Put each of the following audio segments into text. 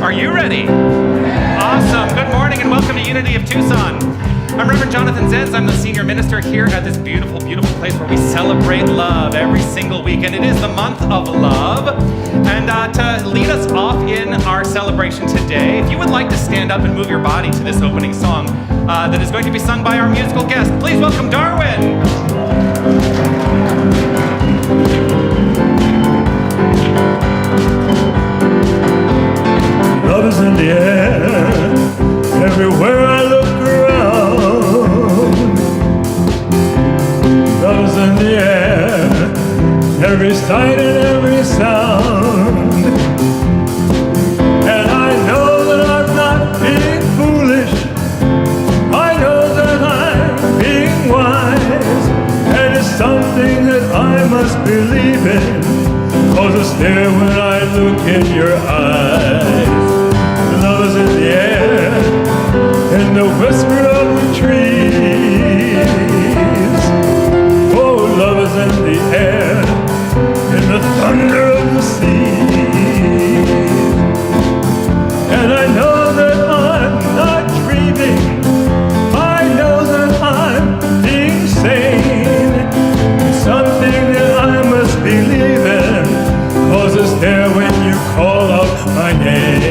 Are you ready? Awesome. Good morning and welcome to Unity of Tucson. I'm Reverend Jonathan Zenz. I'm the senior minister here at this beautiful, beautiful place where we celebrate love every single week. And it is the month of love. And to lead us off in our celebration today, if you would like to stand up and move your body to this opening song that is going to be sung by our musical guest, please welcome Darwin. Love is in the air, everywhere I look around. Love is in the air, every sight and every sound. And I know that I'm not being foolish, I know that I'm being wise. And it's something that I must believe in, 'cause I stare when I look in your eyes. Love is in the air, in the whisper of the trees. Oh, love is in the air, in the thunder of the sea. And I know that I'm not dreaming, I know that I'm being sane. It's something that I must believe in, 'cause it's there when you call out my name.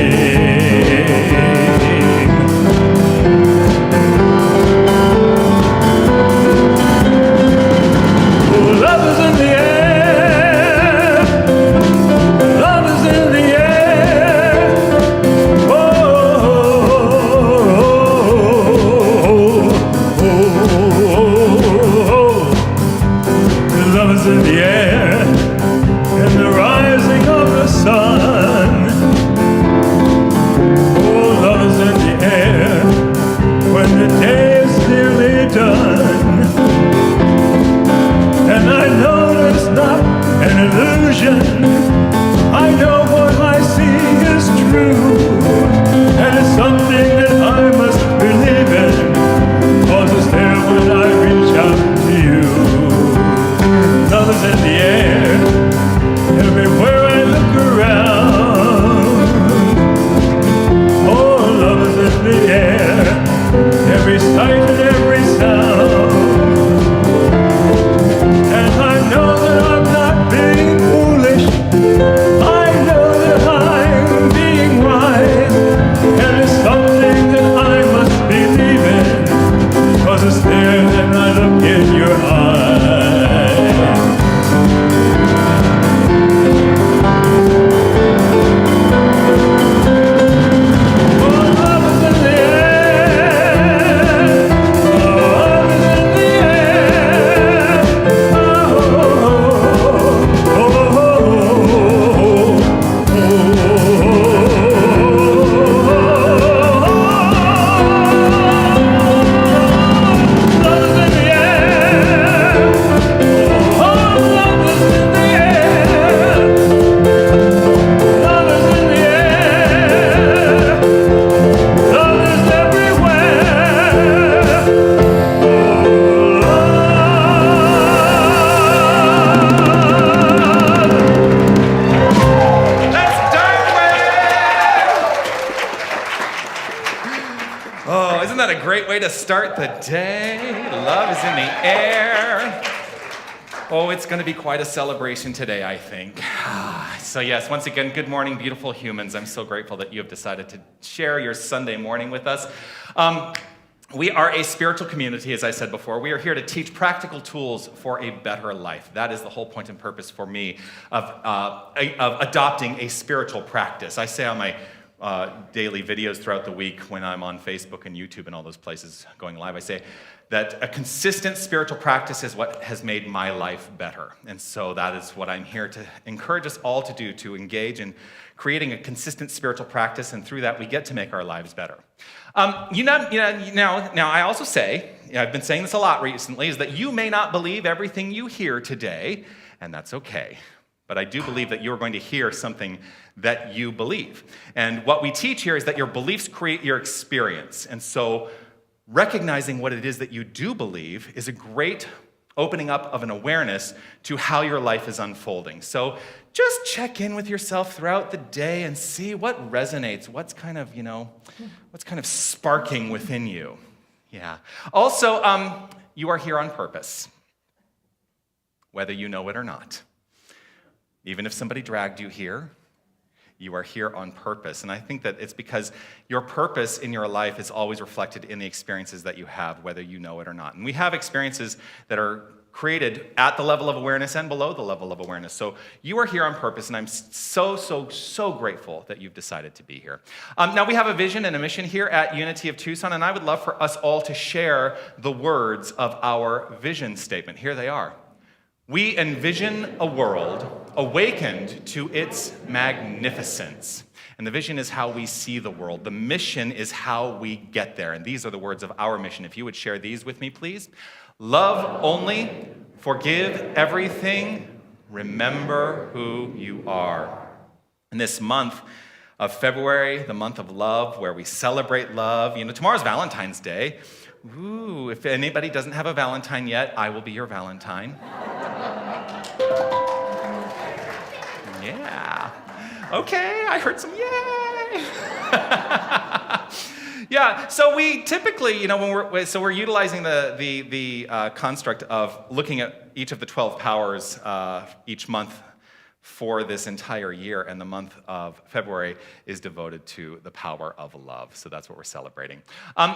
To start the day. Love is in the air. Oh, it's going to be quite a celebration today, I think. So yes, once again, good morning, beautiful humans. I'm so grateful that you have decided to share your Sunday morning with us. We are a spiritual community, as I said before. We are here to teach practical tools for a better life. That is the whole point and purpose for me of adopting a spiritual practice. I say on my daily videos throughout the week when I'm on Facebook and YouTube and all those places going live, I say that a consistent spiritual practice is what has made my life better. And so that is what I'm here to encourage us all to do, to engage in creating a consistent spiritual practice, and through that we get to make our lives better. Now I also say, I've been saying this a lot recently, is that you may not believe everything you hear today, and that's okay. But I do believe that you're going to hear something that you believe. And what we teach here is that your beliefs create your experience. And so recognizing what it is that you do believe is a great opening up of an awareness to how your life is unfolding. So just check in with yourself throughout the day and see what resonates, what's kind of sparking within you. Yeah. Also, you are here on purpose, whether you know it or not. Even if somebody dragged you here, you are here on purpose. And I think that it's because your purpose in your life is always reflected in the experiences that you have, whether you know it or not. And we have experiences that are created at the level of awareness and below the level of awareness. So you are here on purpose, and I'm so grateful that you've decided to be here. Now, we have a vision and a mission here at Unity of Tucson, and I would love for us all to share the words of our vision statement. Here they are. We envision a world awakened to its magnificence. And the vision is how we see the world. The mission is how we get there. And these are the words of our mission. If you would share these with me, please. Love only, forgive everything, remember who you are. In this month of February, the month of love, where we celebrate love, tomorrow's Valentine's Day. Ooh, if anybody doesn't have a Valentine yet, I will be your Valentine. Yeah. Okay, I heard some yay. Yeah, so we typically, we're utilizing the construct of looking at each of the 12 powers each month for this entire year, and the month of February is devoted to the power of love. So that's what we're celebrating.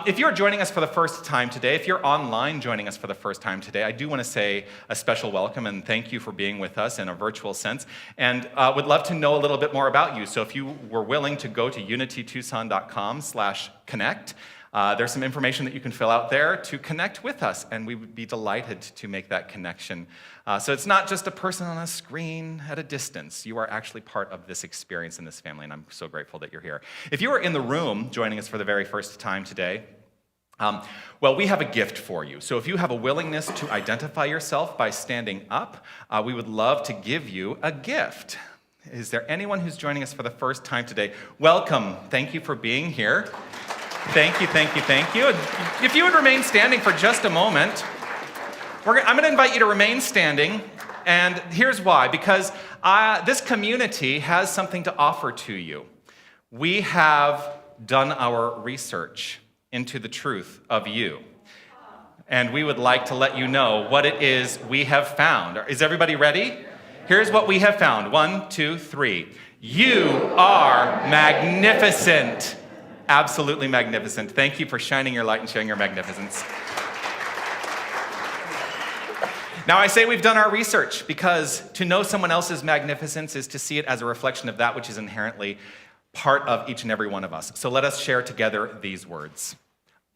If you're joining us for the first time today, if you're online joining us for the first time today, I do want to say a special welcome and thank you for being with us in a virtual sense, and would love to know a little bit more about you. So if you were willing to go to unitytucson.com/connect, there's some information that you can fill out there to connect with us, and we would be delighted to make that connection. So it's not just a person on a screen at a distance. You are actually part of this experience in this family, and I'm so grateful that you're here. If you are in the room joining us for the very first time today, well, we have a gift for you. So if you have a willingness to identify yourself by standing up, we would love to give you a gift. Is there anyone who's joining us for the first time today? Welcome. Thank you for being here. Thank you. If you would remain standing for just a moment, I'm going to invite you to remain standing, and here's why. Because this community has something to offer to you. We have done our research into the truth of you, and we would like to let you know what it is we have found. Is everybody ready? Here's what we have found. 1, 2, 3. You are magnificent. Absolutely magnificent. Thank you for shining your light and showing your magnificence. Now, I say we've done our research because to know someone else's magnificence is to see it as a reflection of that which is inherently part of each and every one of us. So let us share together these words.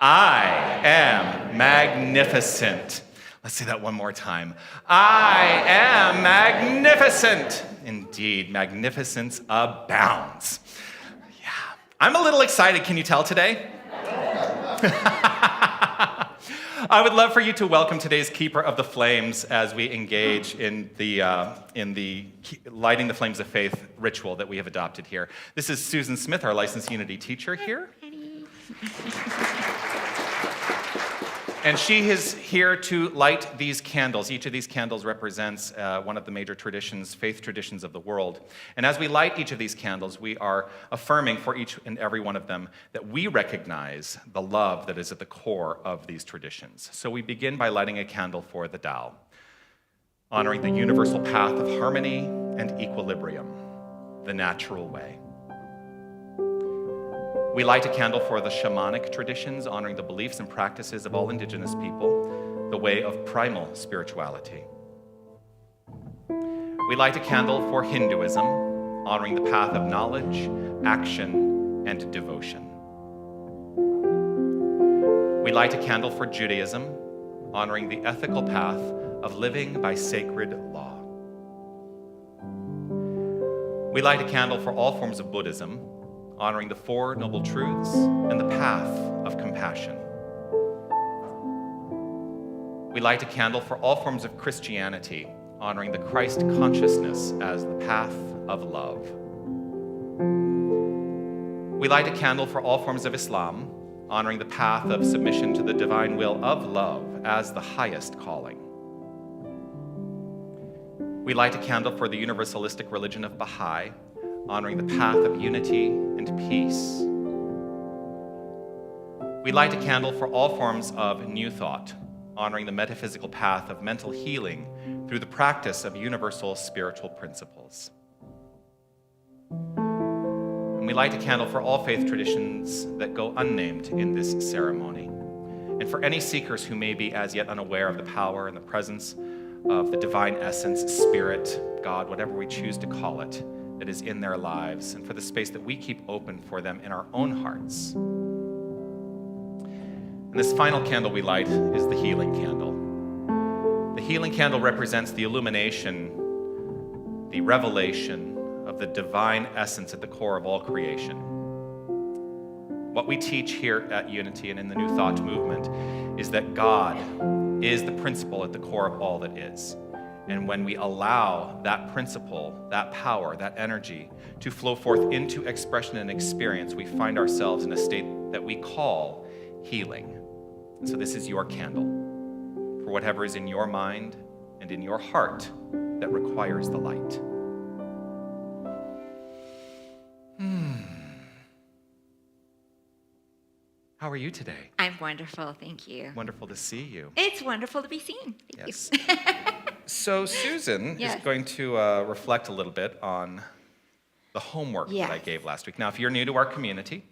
I am magnificent. Let's say that one more time. I am magnificent. Indeed, magnificence abounds. I'm a little excited, can you tell today? I would love for you to welcome today's Keeper of the Flames as we engage in the Lighting the Flames of Faith ritual that we have adopted here. This is Susan Smith, our licensed Unity teacher here. And she is here to light these candles. Each of these candles represents one of the major traditions, faith traditions of the world. And as we light each of these candles, we are affirming for each and every one of them that we recognize the love that is at the core of these traditions. So we begin by lighting a candle for the Tao, honoring the universal path of harmony and equilibrium, the natural way. We light a candle for the shamanic traditions, honoring the beliefs and practices of all indigenous people, the way of primal spirituality. We light a candle for Hinduism, honoring the path of knowledge, action, and devotion. We light a candle for Judaism, honoring the ethical path of living by sacred law. We light a candle for all forms of Buddhism, honoring the Four Noble Truths and the path of compassion. We light a candle for all forms of Christianity, honoring the Christ consciousness as the path of love. We light a candle for all forms of Islam, honoring the path of submission to the divine will of love as the highest calling. We light a candle for the universalistic religion of Baha'i, honoring the path of unity and peace. We light a candle for all forms of new thought, honoring the metaphysical path of mental healing through the practice of universal spiritual principles. And we light a candle for all faith traditions that go unnamed in this ceremony, and for any seekers who may be as yet unaware of the power and the presence of the divine essence, spirit, God, whatever we choose to call it, that is in their lives, and for the space that we keep open for them in our own hearts. And this final candle we light is the healing candle. The healing candle represents the illumination, the revelation of the divine essence at the core of all creation. What we teach here at Unity and in the New Thought movement is that God is the principle at the core of all that is. And when we allow that principle, that power, that energy to flow forth into expression and experience, we find ourselves in a state that we call healing. And so this is your candle for whatever is in your mind and in your heart that requires the light. How are you today? I'm wonderful, thank you. Wonderful to see you. It's wonderful to be seen. Thank Yes. you. So Susan Yes. is going to reflect a little bit on the homework that I Yes. gave last week. Now, if you're new to our community,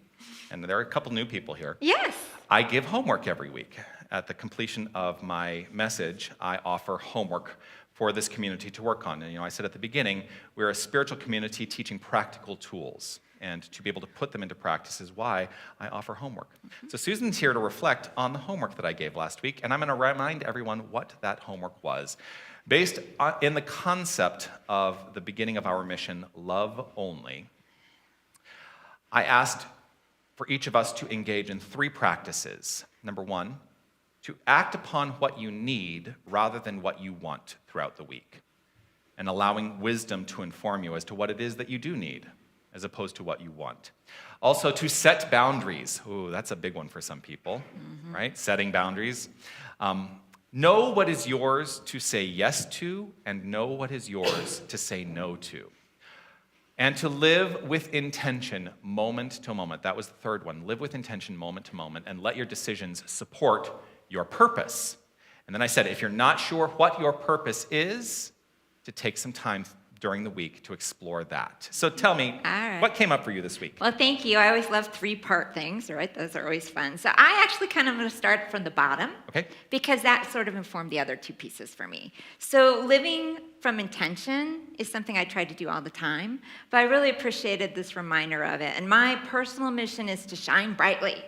and there are a couple new people here, Yes. I give homework every week. At the completion of my message, I offer homework for this community to work on. And I said at the beginning, we're a spiritual community teaching practical tools. And to be able to put them into practice is why I offer homework. So Susan's here to reflect on the homework that I gave last week, and I'm going to remind everyone what that homework was. Based in the concept of the beginning of our mission, love only, I asked for each of us to engage in 3 practices. Number 1, to act upon what you need rather than what you want throughout the week, and allowing wisdom to inform you as to what it is that you do need, as opposed to what you want. Also, to set boundaries. Ooh, that's a big one for some people, right? Setting boundaries. Know what is yours to say yes to, and know what is yours to say no to. And to live with intention moment to moment. That was the third one. Live with intention moment to moment, and let your decisions support your purpose. And then I said, if you're not sure what your purpose is, to take some time during the week to explore that. So tell me, All right. what came up for you this week? Well, thank you. I always love 3-part things, right? Those are always fun. So I actually kind of going to start from the bottom. Okay. Because that sort of informed the other 2 pieces for me. So living from intention is something I try to do all the time, but I really appreciated this reminder of it. And my personal mission is to shine brightly.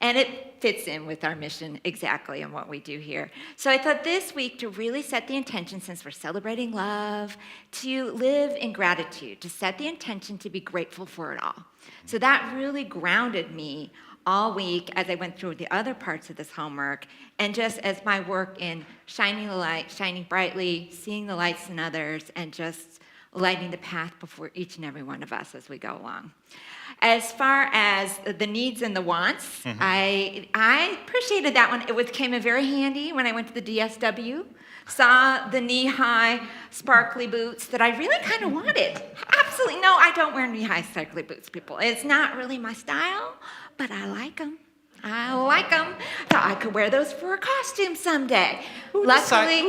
And it fits in with our mission exactly and what we do here. So I thought this week to really set the intention, since we're celebrating love, to live in gratitude, to set the intention to be grateful for it all. So that really grounded me all week as I went through the other parts of this homework, and just as my work in shining the light, shining brightly, seeing the lights in others, and just lighting the path before each and every one of us as we go along. As far as the needs and the wants, I appreciated that one. It came in very handy when I went to the DSW, saw the knee-high sparkly boots that I really kind of wanted. Absolutely, no, I don't wear knee-high sparkly boots, people. It's not really my style, but I like them. I like them. So I could wear those for a costume someday. Who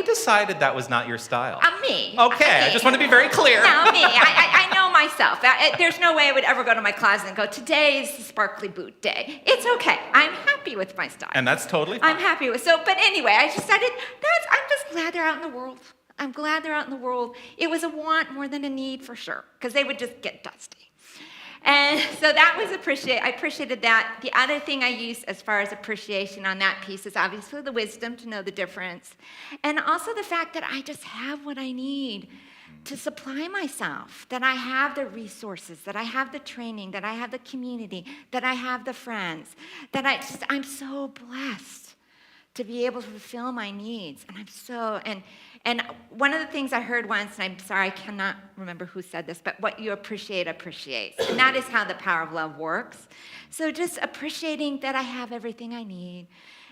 decided that was not your style? Me. Okay, I just want to be very clear. No, me. I know myself. There's no way I would ever go to my closet and go, today is the sparkly boot day. It's okay. I'm happy with my style. And that's totally fine. I'm happy with but anyway, I decided I'm just glad they're out in the world. I'm glad they're out in the world. It was a want more than a need for sure, because they would just get dusty. And so that was I appreciated that. The other thing I used as far as appreciation on that piece is obviously the wisdom to know the difference. And also the fact that I just have what I need to supply myself, that I have the resources, that I have the training, that I have the community, that I have the friends, that I'm so blessed to be able to fulfill my needs. And and one of the things I heard once, and I'm sorry, I cannot remember who said this, but what you appreciate appreciates. And that is how the power of love works. So just appreciating that I have everything I need,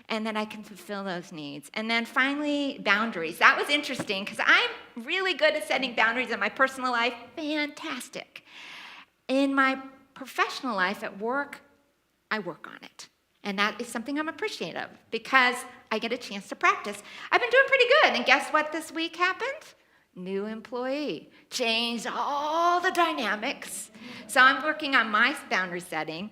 and that I can fulfill those needs. And then finally, boundaries. That was interesting because I'm really good at setting boundaries in my personal life. Fantastic. In my professional life at work, I work on it. And that is something I'm appreciative of because I get a chance to practice. I've been doing pretty good. And guess what this week happened? New employee. Changed all the dynamics. So I'm working on my boundary setting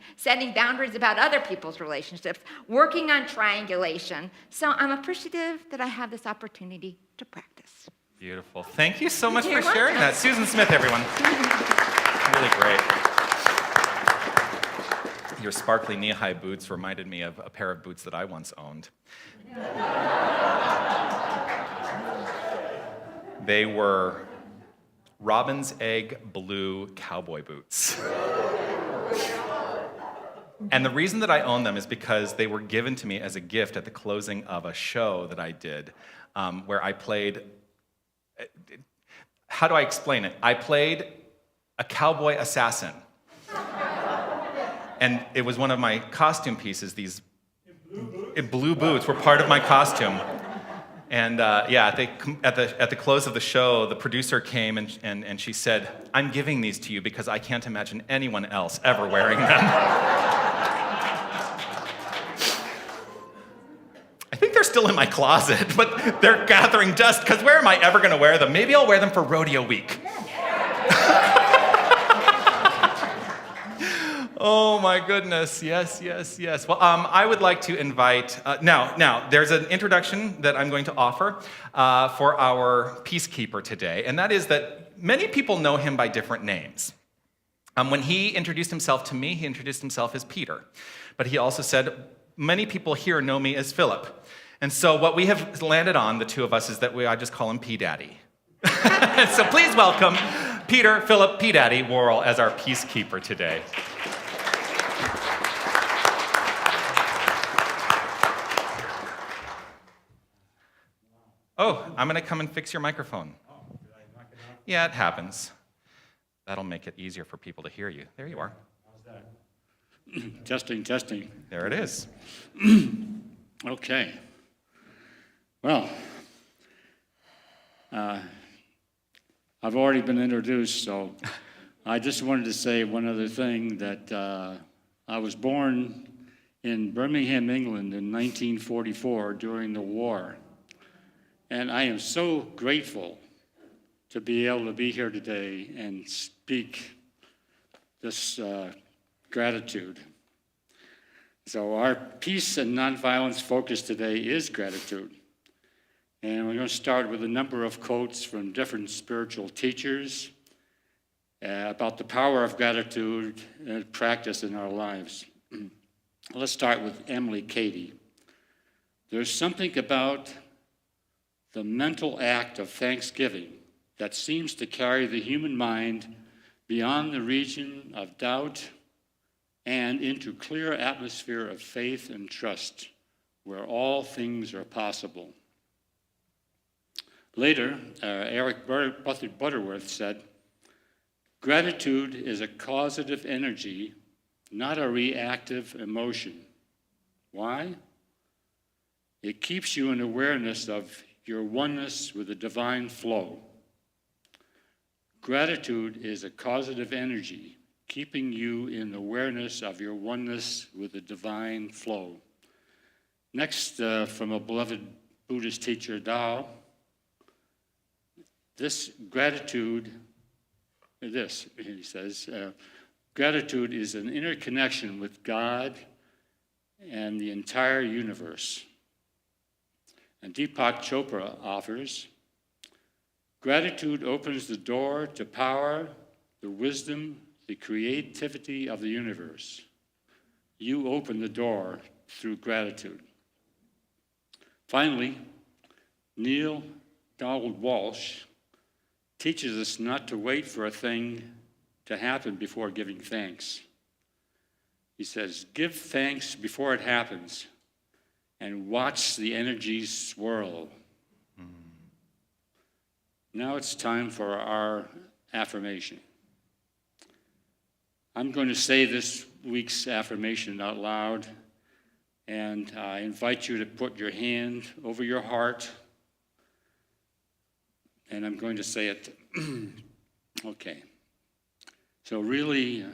boundaries about other people's relationships, working on triangulation. So I'm appreciative that I have this opportunity to practice. Beautiful. Thank you so much You're for sharing welcome. that. Susan Smith, everyone. Really great. Your sparkly knee-high boots reminded me of a pair of boots that I once owned. They were robin's egg blue cowboy boots. And the reason that I own them is because they were given to me as a gift at the closing of a show that I did where I played, how do I explain it? I played a cowboy assassin. And it was one of my costume pieces. These blue boots were part of my costume. And at the close of the show, the producer came and she said, "I'm giving these to you because I can't imagine anyone else ever wearing them." I think they're still in my closet, but they're gathering dust because where am I ever going to wear them? Maybe I'll wear them for rodeo week. Oh my goodness, yes. Well, I would like to invite, now, there's an introduction that I'm going to offer for our peacekeeper today, and that is that many people know him by different names. When he introduced himself to me, he introduced himself as Peter, but he also said, many people here know me as Philip. And so what we have landed on, the two of us, is that I just call him P Daddy. So please welcome Peter, Philip, P Daddy Worrell as our peacekeeper today. Oh, I'm going to come and fix your microphone. Oh, did I knock it out? Yeah, it happens. That'll make it easier for people to hear you. There you are. How's that? Testing. There it is. Okay. Well, I've already been introduced, so I just wanted to say one other thing, that I was born in Birmingham, England in 1944 during the war. And I am so grateful to be able to be here today and speak this gratitude. So our peace and nonviolence focus today is gratitude. And we're going to start with a number of quotes from different spiritual teachers about the power of gratitude and practice in our lives. Let's start with Emily Cady. There's something about the mental act of thanksgiving that seems to carry the human mind beyond the region of doubt and into clear atmosphere of faith and trust, where all things are possible. Later, Eric Butterworth said, "Gratitude is a causative energy, not a reactive emotion." Why? It keeps you in awareness of your oneness with the divine flow. Gratitude is a causative energy, keeping you in awareness of your oneness with the divine flow. Next, from a beloved Buddhist teacher, Tao, he says, gratitude is an interconnection with God and the entire universe. And Deepak Chopra offers, gratitude opens the door to power, the wisdom, the creativity of the universe. You open the door through gratitude. Finally, Neil Donald Walsh teaches us not to wait for a thing to happen before giving thanks. He says, give thanks before it happens and watch the energies swirl. Now it's time for our affirmation. I'm going to say this week's affirmation out loud, And I invite you to put your hand over your heart. And I'm going to say it. Okay. So really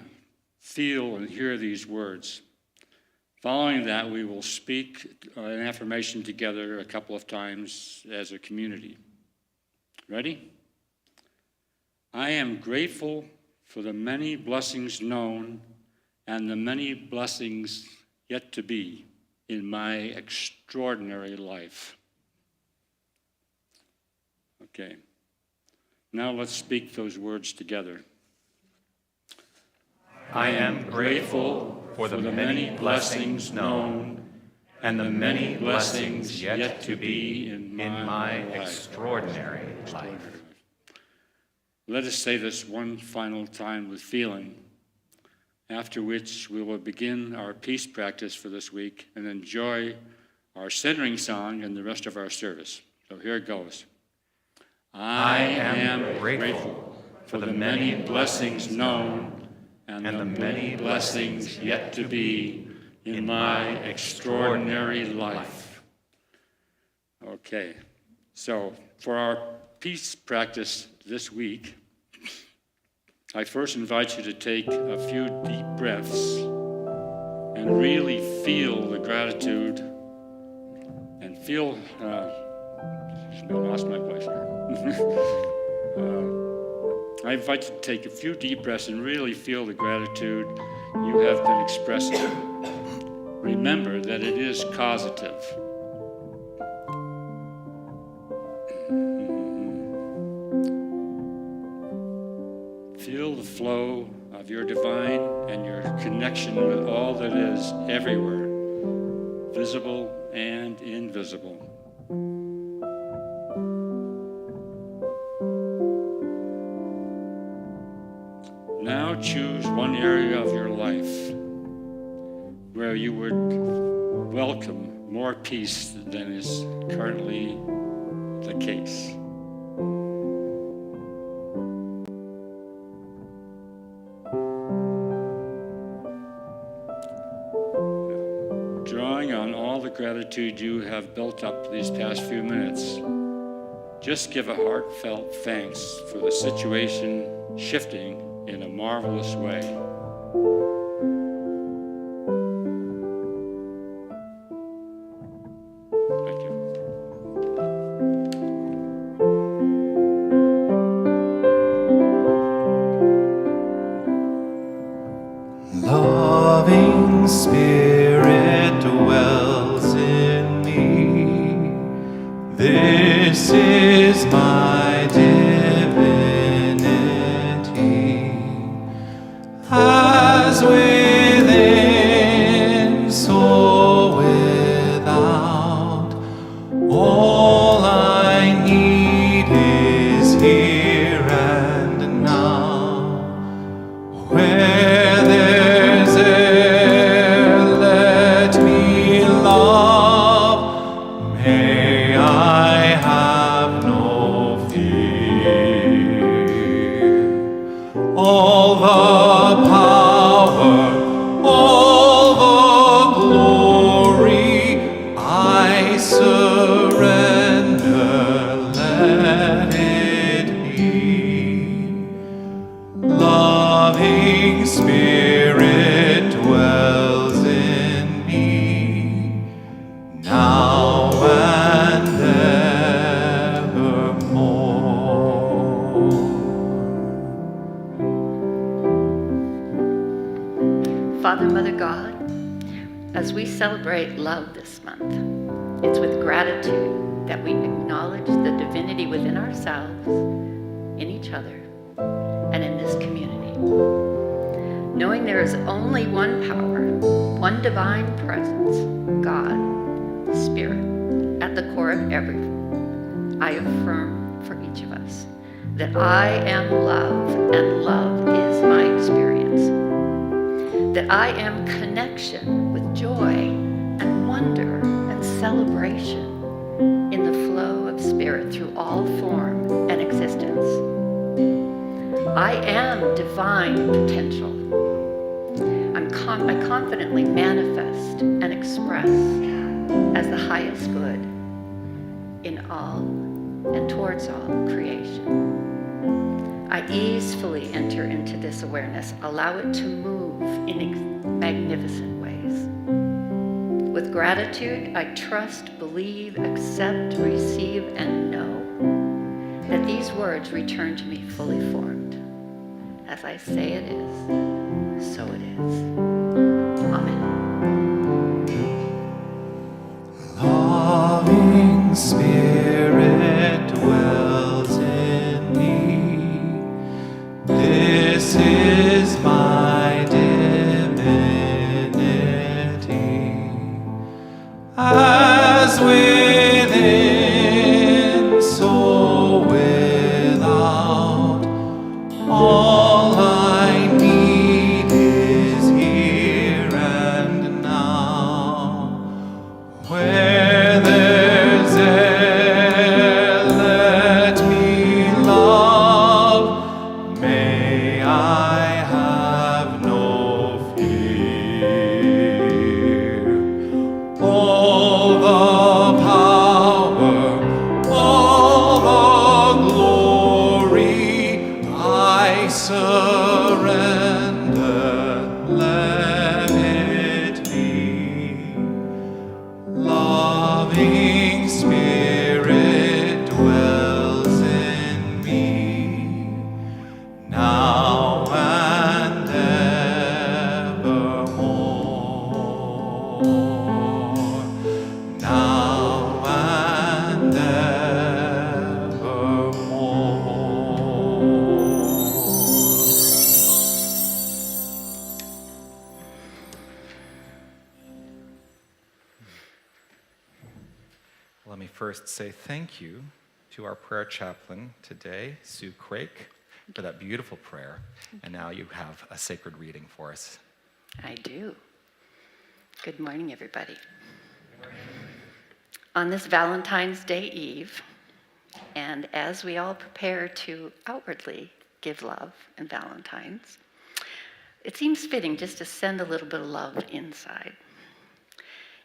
feel and hear these words. Following that, we will speak an affirmation together a couple of times as a community. Ready? I am grateful for the many blessings known and the many blessings yet to be in my extraordinary life. Okay. Now let's speak those words together. I am grateful for the many blessings known and the many blessings yet to be in my extraordinary life. Let us say this one final time with feeling, after which we will begin our peace practice for this week and enjoy our centering song and the rest of our service. So here it goes. I am grateful for the many blessings known and the many blessings yet to be in my extraordinary life. Okay, so for our peace practice this week, I first invite you to take a few deep breaths and really feel the gratitude and feel, I lost my place here. I invite you to take a few deep breaths and really feel the gratitude you have been expressing. Remember that it is causative. Feel the flow of your divine and your connection with all that is everywhere, visible and invisible. Now choose one area of your life where you would welcome more peace than is currently the case. Drawing on all the gratitude you have built up these past few minutes, just give a heartfelt thanks for the situation shifting in a marvelous way. Thank you. Loving Spirit dwells in me. This is my divinity. As within, so without. All I need is here and now. Where there's air, let me love. May I have no fear. All the power, all the glory, I surrender, let it be. Loving Spirit dwells in me, now and evermore. Father, Mother, God, as we celebrate love this month, it's with gratitude that we acknowledge the divinity within ourselves, in each other, and in this community. Knowing there is only one power, one divine presence, God, Spirit, at the core of everything, I affirm for each of us that I am love and love is my experience. That I am connection with joy and wonder and celebration in the flow of Spirit through all form and existence. I am divine potential. I confidently manifest and express as the highest good in all and towards all creation. I easily enter into this awareness, allow it to move in magnificent ways. With gratitude, I trust, believe, accept, receive, and know that these words return to me fully formed. As I say it is, so it is. Amen. Loving Spirit dwells in me. This is my divinity. As within, so without. All I need is here and now. Where there's air, let me love. May I have no fear. All the power, all the glory, I surrender. Let it be. Loving Spirit dwells in me, now and evermore. Now and evermore. Let me first say thank you to our prayer chaplain today, Sue Crake, for that beautiful prayer. And now you have a sacred reading for us. I do. Good morning, everybody. On this Valentine's Day Eve, and as we all prepare to outwardly give love and Valentine's, it seems fitting just to send a little bit of love inside.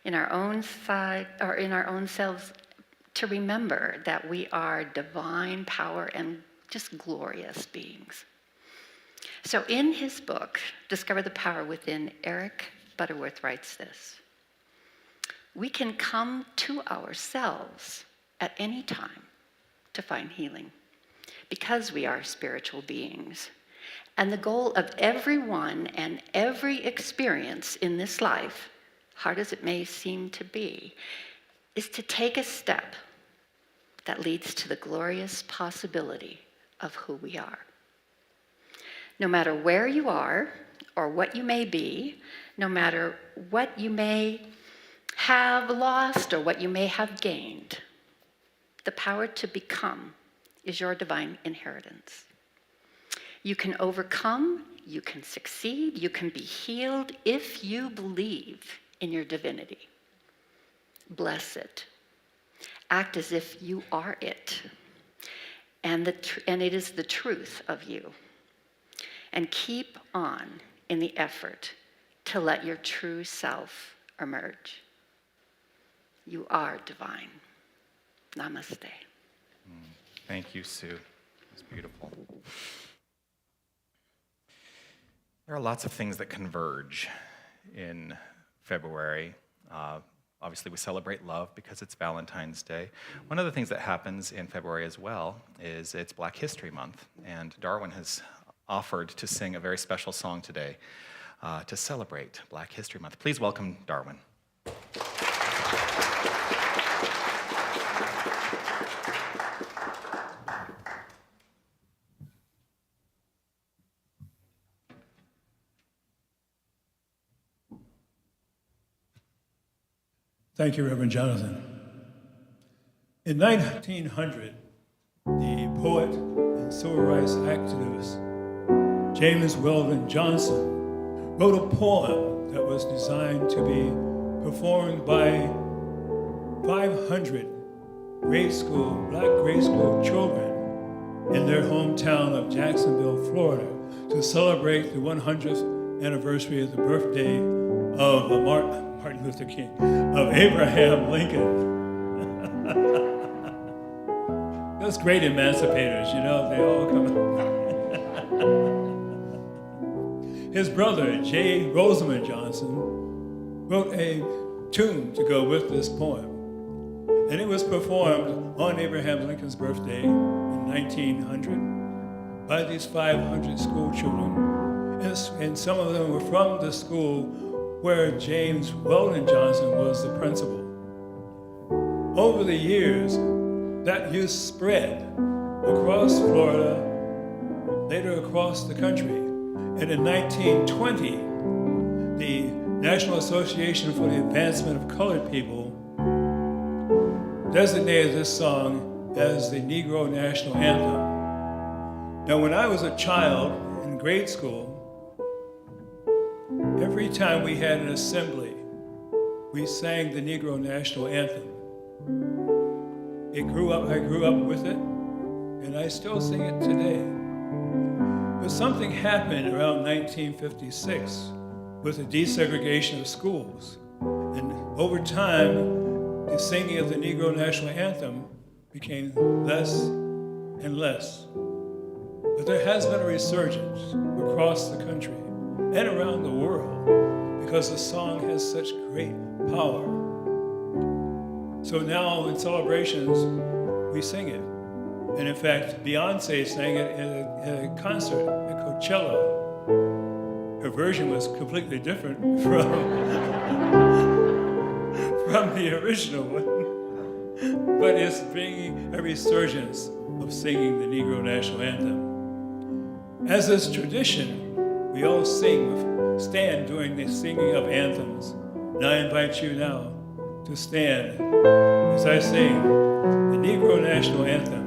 In our own side, or in our own selves, to remember that we are divine power and just glorious beings. So in his book, Discover the Power Within, Eric Butterworth writes this: we can come to ourselves at any time to find healing because we are spiritual beings. And the goal of everyone and every experience in this life, hard as it may seem to be, is to take a step that leads to the glorious possibility of who we are. No matter where you are or what you may be, no matter what you may have lost or what you may have gained, the power to become is your divine inheritance. You can overcome, you can succeed, you can be healed if you believe in your divinity. Bless it. Act as if you are it. And it is the truth of you. And keep on in the effort to let your true self emerge. You are divine. Namaste. Thank you, Sue. It's beautiful. There are lots of things that converge in February. Obviously, we celebrate love because it's Valentine's Day. One of the things that happens in February as well is it's Black History Month, and Darwin has offered to sing a very special song today to celebrate Black History Month. Please welcome Darwin. Thank you, Reverend Jonathan. In 1900, the poet and civil rights activist James Weldon Johnson wrote a poem that was designed to be performed by 500 black grade school children in their hometown of Jacksonville, Florida, to celebrate the 100th anniversary of the birthday of Martin Luther King, of Abraham Lincoln. Those great emancipators, you know, they all come. His brother, J. Rosamond Johnson, wrote a tune to go with this poem. And it was performed on Abraham Lincoln's birthday in 1900 by these 500 school children. And some of them were from the school where James Weldon Johnson was the principal. Over the years, that youth spread across Florida, later across the country. And in 1920, the National Association for the Advancement of Colored People designated this song as the Negro National Anthem. Now, when I was a child in grade school, every time we had an assembly, we sang the Negro National Anthem. I grew up with it, and I still sing it today. But something happened around 1956 with the desegregation of schools. And over time, the singing of the Negro National Anthem became less and less. But there has been a resurgence across the country and around the world because the song has such great power. So now in celebrations, we sing it. And in fact, Beyonce sang it at a concert at Coachella. Her version was completely different from the original one. But it's bringing a resurgence of singing the Negro National Anthem. As is tradition, we all stand during the singing of anthems. And I invite you now to stand as I sing the Negro National Anthem.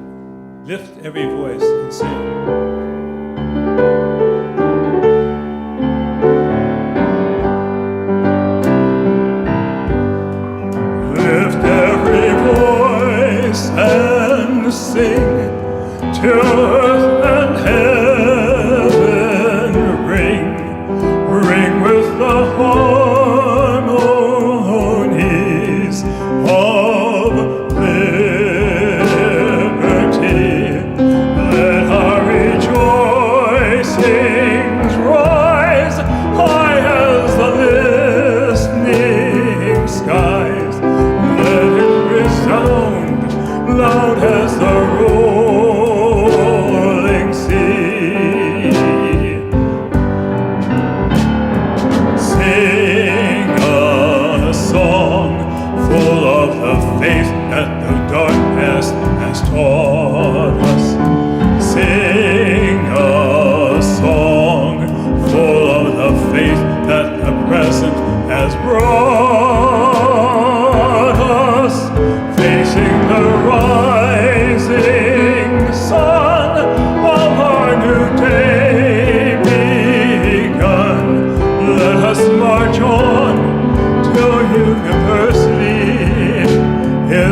Lift every voice and sing. Lift every voice and sing till earth and heaven ring with the harmonies of liberty. Let our rejoicings rise high as the listening skies. Let it resound loud as the rolling sea. Sing a song full of the faith that the dark past has taught us. Sing a song full of the faith that the present has brought us. Facing the rising sun of our new day begun. Let us march on till university is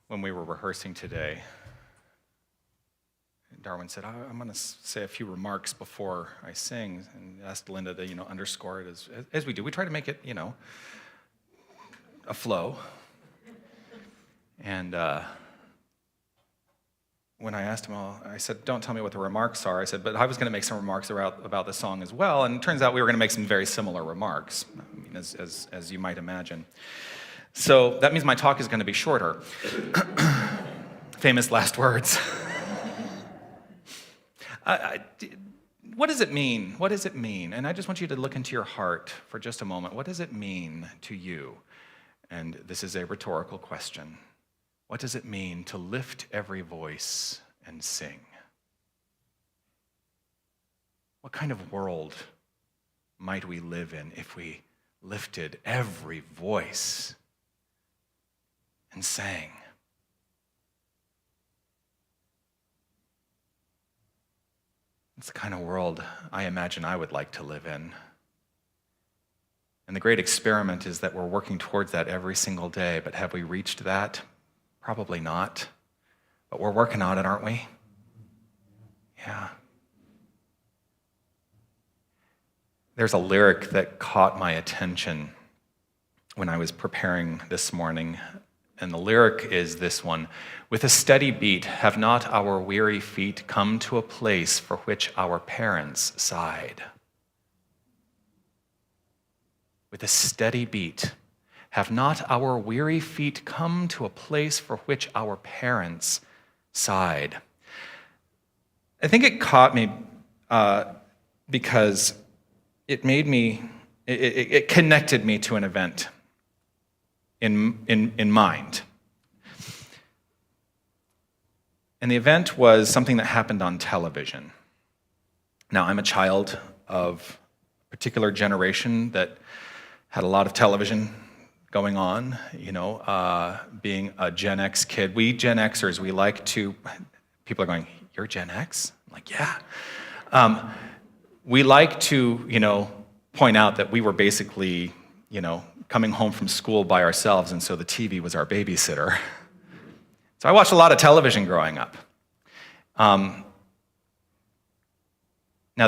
when we were rehearsing today, Darwin said, I'm going to say a few remarks before I sing, and asked Linda to, underscore it as we do. We try to make it, a flow. And when I asked him, I said, don't tell me what the remarks are. I said, but I was going to make some remarks about the song as well. And it turns out we were going to make some very similar remarks, as you might imagine. So that means my talk is going to be shorter. Famous last words. What does it mean? What does it mean? And I just want you to look into your heart for just a moment. What does it mean to you? And this is a rhetorical question. What does it mean to lift every voice and sing? What kind of world might we live in if we lifted every voice and sang? It's the kind of world I imagine I would like to live in. And the great experiment is that we're working towards that every single day, but have we reached that? Probably not. But we're working on it, aren't we? Yeah. There's a lyric that caught my attention when I was preparing this morning, and the lyric is this one: with a steady beat, have not our weary feet come to a place for which our parents sighed? With a steady beat, have not our weary feet come to a place for which our parents sighed? I think it caught me because it made me, it connected me to an event in mind. And the event was something that happened on television. Now, I'm a child of a particular generation that had a lot of television going on, being a Gen X kid. We Gen Xers, we like to, people are going, you're Gen X? I'm like, yeah. We like to, point out that we were basically, coming home from school by ourselves, and so the TV was our babysitter. So I watched a lot of television growing up. Now,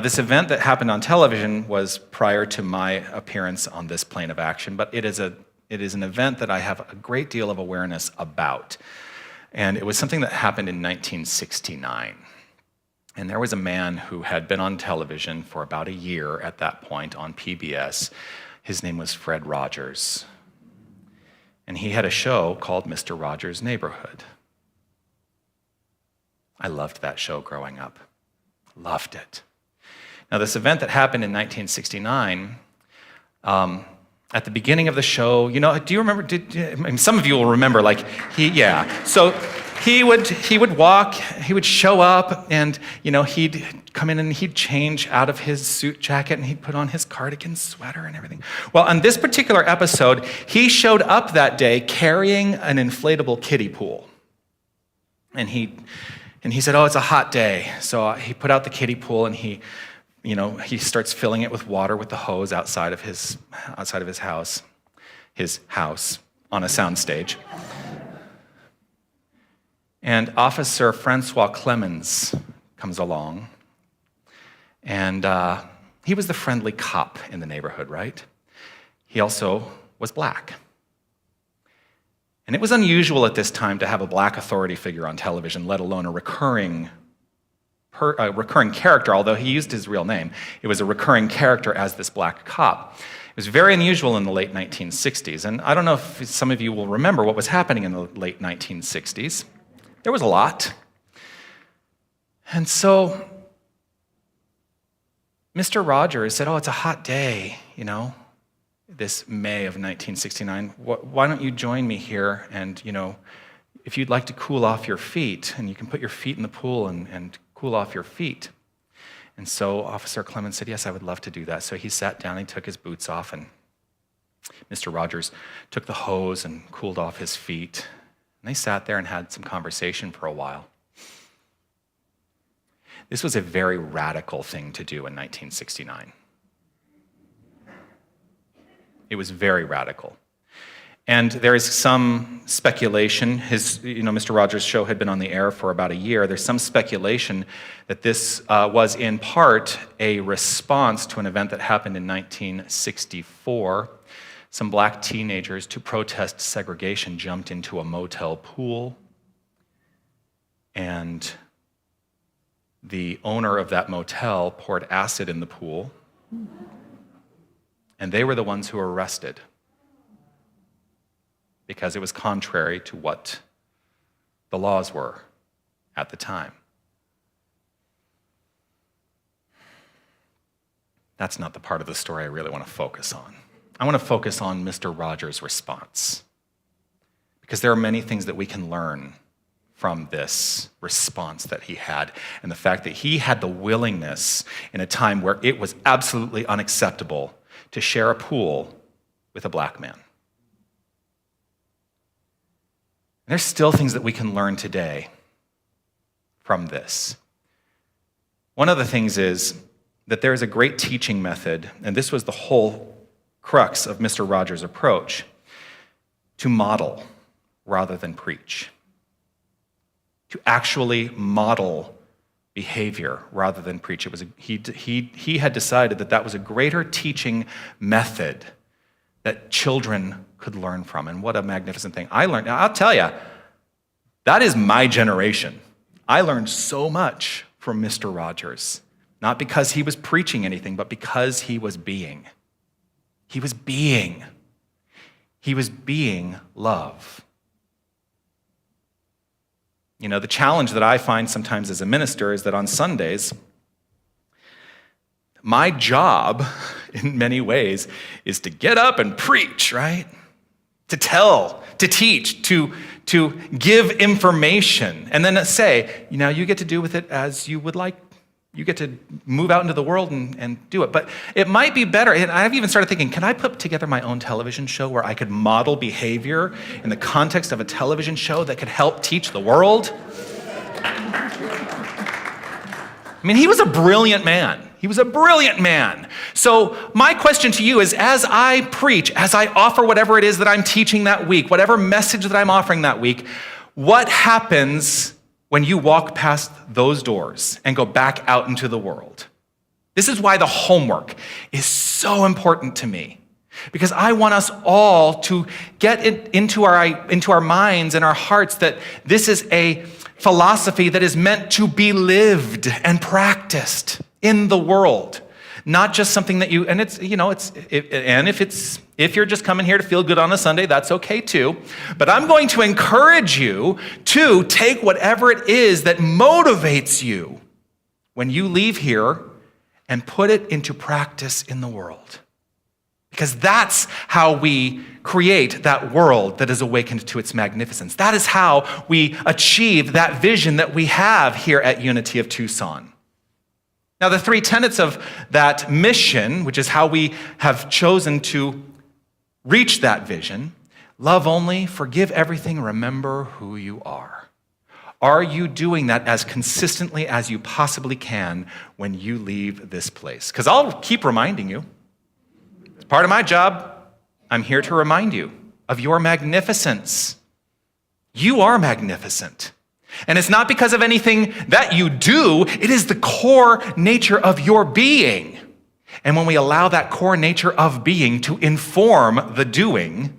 this event that happened on television was prior to my appearance on this plane of action, but it is an event that I have a great deal of awareness about. And it was something that happened in 1969. And there was a man who had been on television for about a year at that point on PBS. His name was Fred Rogers. And he had a show called Mr. Rogers' Neighborhood. I loved that show growing up. Loved it. Now, this event that happened in 1969, at the beginning of the show, do you remember, some of you will remember, so he would walk, he would show up, and, he'd come in and he'd change out of his suit jacket and he'd put on his cardigan sweater and everything. Well, on this particular episode, he showed up that day carrying an inflatable kiddie pool. And he said, oh, it's a hot day. So he put out the kiddie pool and he starts filling it with water with the hose outside of his house on a soundstage. And Officer Francois Clemens comes along, and he was the friendly cop in the neighborhood, right? He also was black. And it was unusual at this time to have a black authority figure on television, let alone a recurring character, although he used his real name. It was a recurring character as this black cop. It was very unusual in the late 1960s, and I don't know if some of you will remember what was happening in the late 1960s. There was a lot. And so Mr. Rogers said, oh, it's a hot day, this May of 1969. Why don't you join me here and, if you'd like to cool off your feet, and you can put your feet in the pool and cool off your feet. And so Officer Clemens said, yes, I would love to do that. So he sat down, he took his boots off, and Mr. Rogers took the hose and cooled off his feet. And they sat there and had some conversation for a while. This was a very radical thing to do in 1969. It was very radical. And there is some speculation, Mr. Rogers' show had been on the air for about a year. There's some speculation that this was in part a response to an event that happened in 1964. Some black teenagers, to protest segregation, jumped into a motel pool. And the owner of that motel poured acid in the pool. And they were the ones who were arrested, because it was contrary to what the laws were at the time. That's not the part of the story I really want to focus on. I want to focus on Mr. Rogers' response, because there are many things that we can learn from this response that he had, and the fact that he had the willingness in a time where it was absolutely unacceptable to share a pool with a black man. There's still things that we can learn today from this. One of the things is that there is a great teaching method, and this was the whole crux of Mr. Rogers' approach, to model rather than preach. To actually model behavior rather than preach. He had decided that was a greater teaching method that children could learn from. And what a magnificent thing. I'll tell you, that is my generation. I learned so much from Mr. Rogers, not because he was preaching anything, but because he was being. He was being. He was being love. You know, the challenge that I find sometimes as a minister is that on Sundays, my job, in many ways, is to get up and preach, right? To tell, to teach, to give information, and then say, you get to do with it as you would like. You get to move out into the world and do it. But it might be better, and I've even started thinking, can I put together my own television show where I could model behavior in the context of a television show that could help teach the world? I mean, he was a brilliant man. He was a brilliant man. So my question to you is, as I preach, as I offer whatever it is that I'm teaching that week, whatever message that I'm offering that week, what happens when you walk past those doors and go back out into the world? This is why the homework is so important to me, because I want us all to get it into our minds and our hearts that this is a philosophy that is meant to be lived and practiced in the world, not just something that if you're just coming here to feel good on a Sunday, that's okay too. But I'm going to encourage you to take whatever it is that motivates you when you leave here and put it into practice in the world. Because that's how we create that world that is awakened to its magnificence. That is how we achieve that vision that we have here at Unity of Tucson. Now, the three tenets of that mission, which is how we have chosen to reach that vision: love only, forgive everything, remember who you are. Are you doing that as consistently as you possibly can when you leave this place? Because I'll keep reminding you. It's part of my job. I'm here to remind you of your magnificence. You are magnificent. And it's not because of anything that you do, it is the core nature of your being. And when we allow that core nature of being to inform the doing,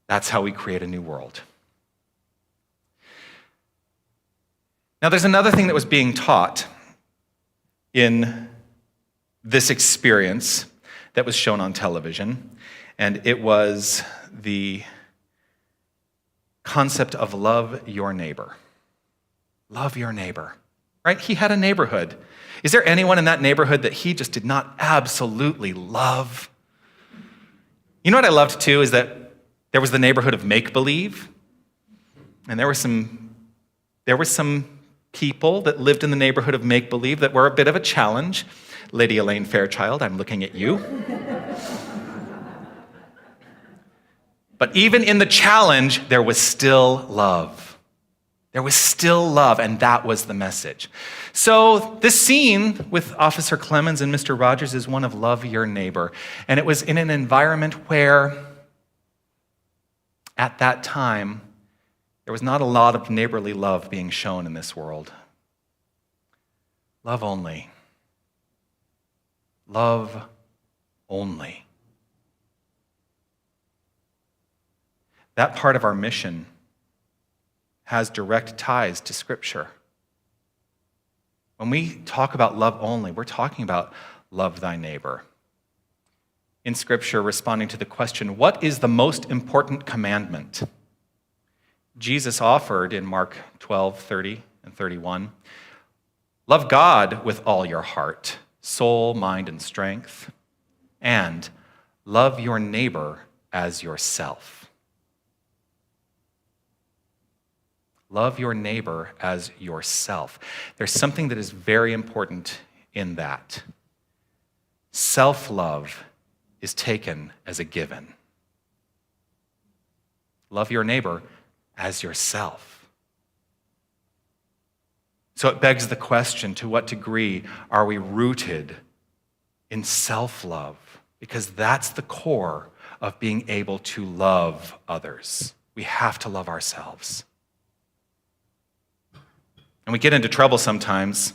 that's how we create a new world. Now, there's another thing that was being taught in this experience that was shown on television, and it was the concept of love your neighbor. Love your neighbor, right? He had a neighborhood. Is there anyone in that neighborhood that he just did not absolutely love? You know what I loved too is that there was the neighborhood of make-believe, and there were some people that lived in the neighborhood of make-believe that were a bit of a challenge. Lady Elaine Fairchild, I'm looking at you. But even in the challenge, there was still love. There was still love, and that was the message. So this scene with Officer Clemens and Mr. Rogers is one of love your neighbor. And it was in an environment where at that time, there was not a lot of neighborly love being shown in this world. Love only. Love only. That part of our mission has direct ties to Scripture. When we talk about love only, we're talking about love thy neighbor. In Scripture, responding to the question, what is the most important commandment? Jesus offered in Mark 12:30 and 31, love God with all your heart, soul, mind, and strength, and love your neighbor as yourself. Love your neighbor as yourself. There's something that is very important in that. Self-love is taken as a given. Love your neighbor as yourself. So it begs the question, to what degree are we rooted in self-love? Because that's the core of being able to love others. We have to love ourselves. And we get into trouble sometimes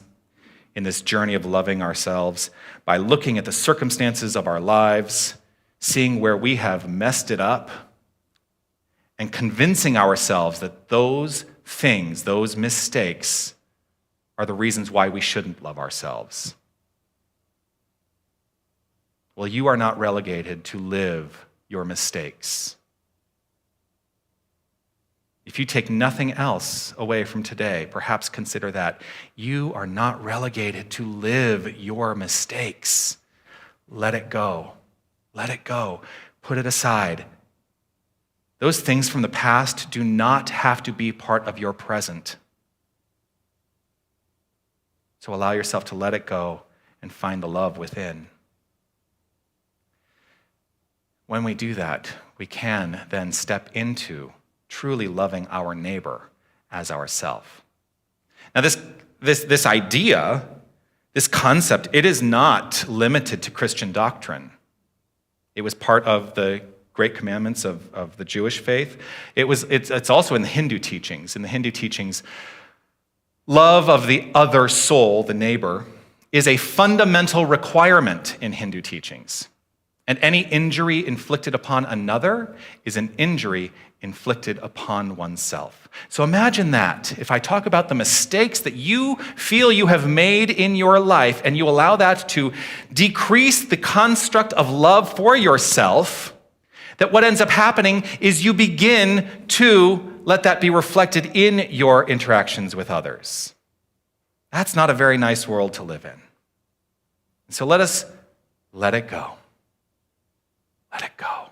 in this journey of loving ourselves by looking at the circumstances of our lives, seeing where we have messed it up, and convincing ourselves that those things, those mistakes, are the reasons why we shouldn't love ourselves. Well, you are not relegated to live your mistakes. If you take nothing else away from today, perhaps consider that. You are not relegated to live your mistakes. Let it go. Let it go. Put it aside. Those things from the past do not have to be part of your present. So allow yourself to let it go and find the love within. When we do that, we can then step into truly loving our neighbor as ourself. Now this idea, this concept, it is not limited to Christian doctrine. It was part of the great commandments of the Jewish faith. It's also in the Hindu teachings. In the Hindu teachings, love of the other soul, the neighbor, is a fundamental requirement in Hindu teachings. And any injury inflicted upon another is an injury inflicted upon oneself. So imagine that. If I talk about the mistakes that you feel you have made in your life, and you allow that to decrease the construct of love for yourself, that what ends up happening is you begin to let that be reflected in your interactions with others. That's not a very nice world to live in. So let us let it go. Let it go.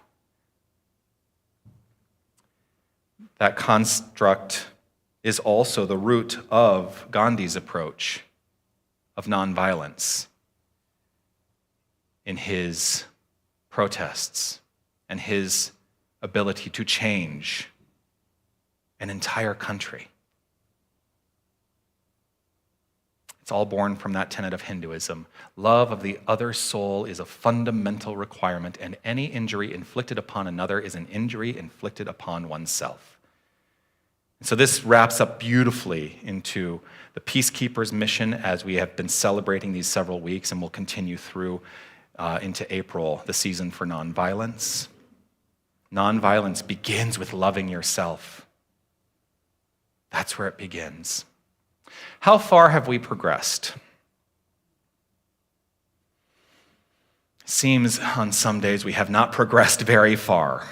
That construct is also the root of Gandhi's approach of nonviolence in his protests and his ability to change an entire country. It's all born from that tenet of Hinduism. Love of the other soul is a fundamental requirement, and any injury inflicted upon another is an injury inflicted upon oneself. And so this wraps up beautifully into the Peacekeepers' mission as we have been celebrating these several weeks, and will continue through into April, the season for nonviolence. Nonviolence begins with loving yourself. That's where it begins. How far have we progressed? Seems on some days we have not progressed very far.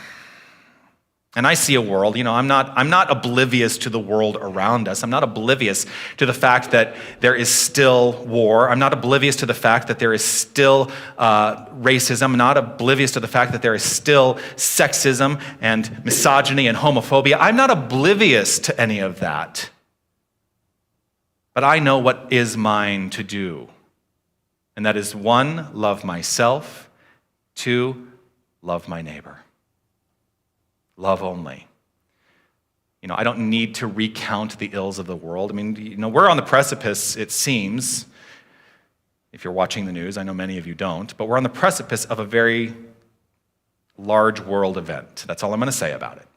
And I see a world, I'm not oblivious to the world around us. I'm not oblivious to the fact that there is still war. I'm not oblivious to the fact that there is still racism. I'm not oblivious to the fact that there is still sexism and misogyny and homophobia. I'm not oblivious to any of that. But I know what is mine to do. And that is 1, love myself. 2, love my neighbor. Love only. I don't need to recount the ills of the world. We're on the precipice, it seems, if you're watching the news. I know many of you don't, but we're on the precipice of a very large world event. That's all I'm going to say about it.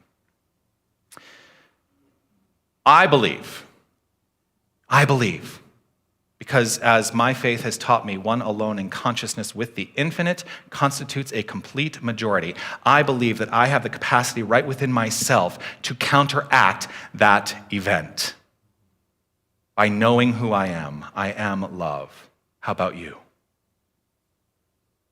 I believe, because as my faith has taught me, one alone in consciousness with the infinite constitutes a complete majority. I believe that I have the capacity right within myself to counteract that event. By knowing who I am love. How about you?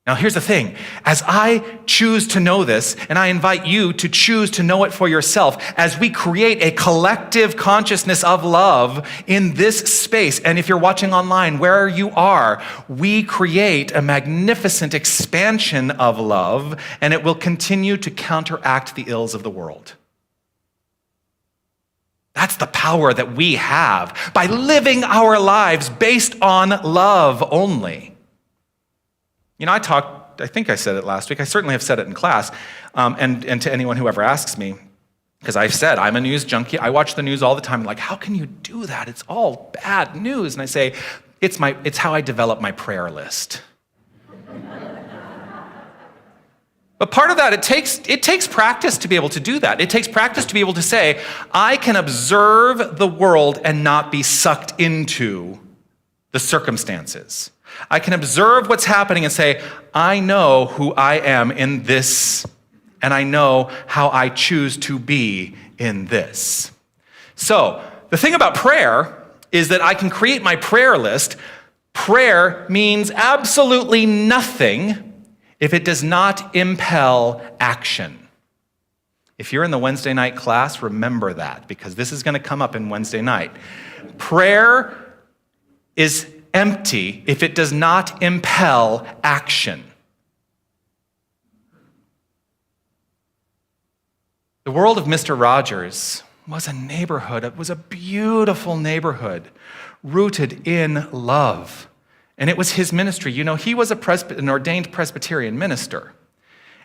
Now here's the thing, as I choose to know this, and I invite you to choose to know it for yourself, as we create a collective consciousness of love in this space, and if you're watching online, where you are, we create a magnificent expansion of love, and it will continue to counteract the ills of the world. That's the power that we have by living our lives based on love only. You know, I think I said it last week. I certainly have said it in class. And to anyone who ever asks me, because I've said I'm a news junkie. I watch the news all the time. I'm like, how can you do that? It's all bad news. And I say, it's how I develop my prayer list. But part of that, it takes practice to be able to do that. It takes practice to be able to say, I can observe the world and not be sucked into the circumstances. I can observe what's happening and say, I know who I am in this, and I know how I choose to be in this. So, the thing about prayer is that I can create my prayer list. Prayer means absolutely nothing if it does not impel action. If you're in the Wednesday night class, remember that, because this is going to come up in Wednesday night. Prayer is empty if it does not impel action. The world of Mr. Rogers was a neighborhood. It was a beautiful neighborhood rooted in love. And it was his ministry. You know, he was an ordained Presbyterian minister.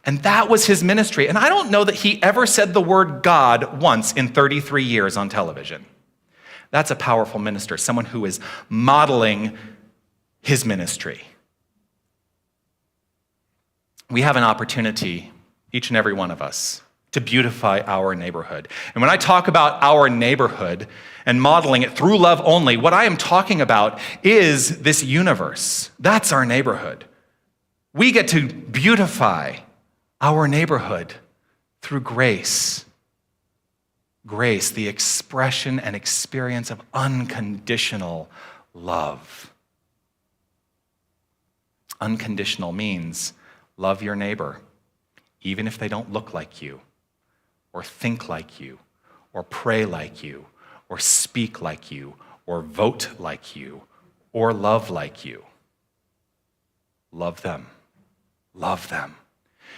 And that was his ministry. And I don't know that he ever said the word God once in 33 years on television. That's a powerful minister, someone who is modeling his ministry. We have an opportunity, each and every one of us, to beautify our neighborhood. And when I talk about our neighborhood and modeling it through love only, what I am talking about is this universe. That's our neighborhood. We get to beautify our neighborhood through grace. Grace, the expression and experience of unconditional love. Unconditional means love your neighbor, even if they don't look like you, or think like you, or pray like you, or speak like you, or vote like you, or love like you. Love them. Love them.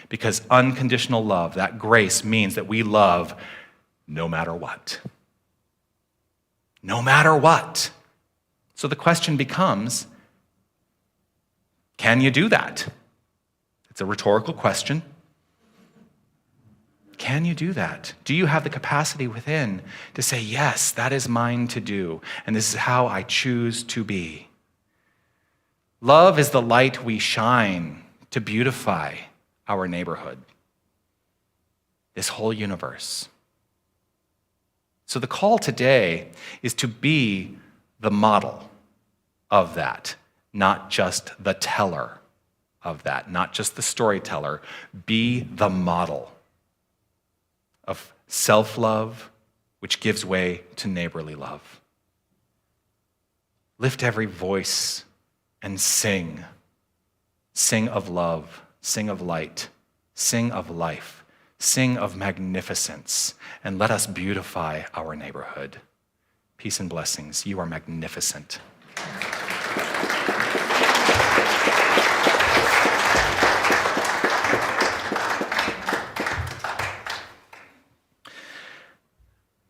Because unconditional love, that grace, means that we love no matter what. No matter what. So the question becomes, can you do that? It's a rhetorical question. Can you do that? Do you have the capacity within to say, yes, that is mine to do, and this is how I choose to be? Love is the light we shine to beautify our neighborhood, this whole universe. So the call today is to be the model of that, not just the teller of that, not just the storyteller. Be the model of self-love, which gives way to neighborly love. Lift every voice and sing. Sing of love, sing of light, sing of life, sing of magnificence, and let us beautify our neighborhood. Peace and blessings. You are magnificent.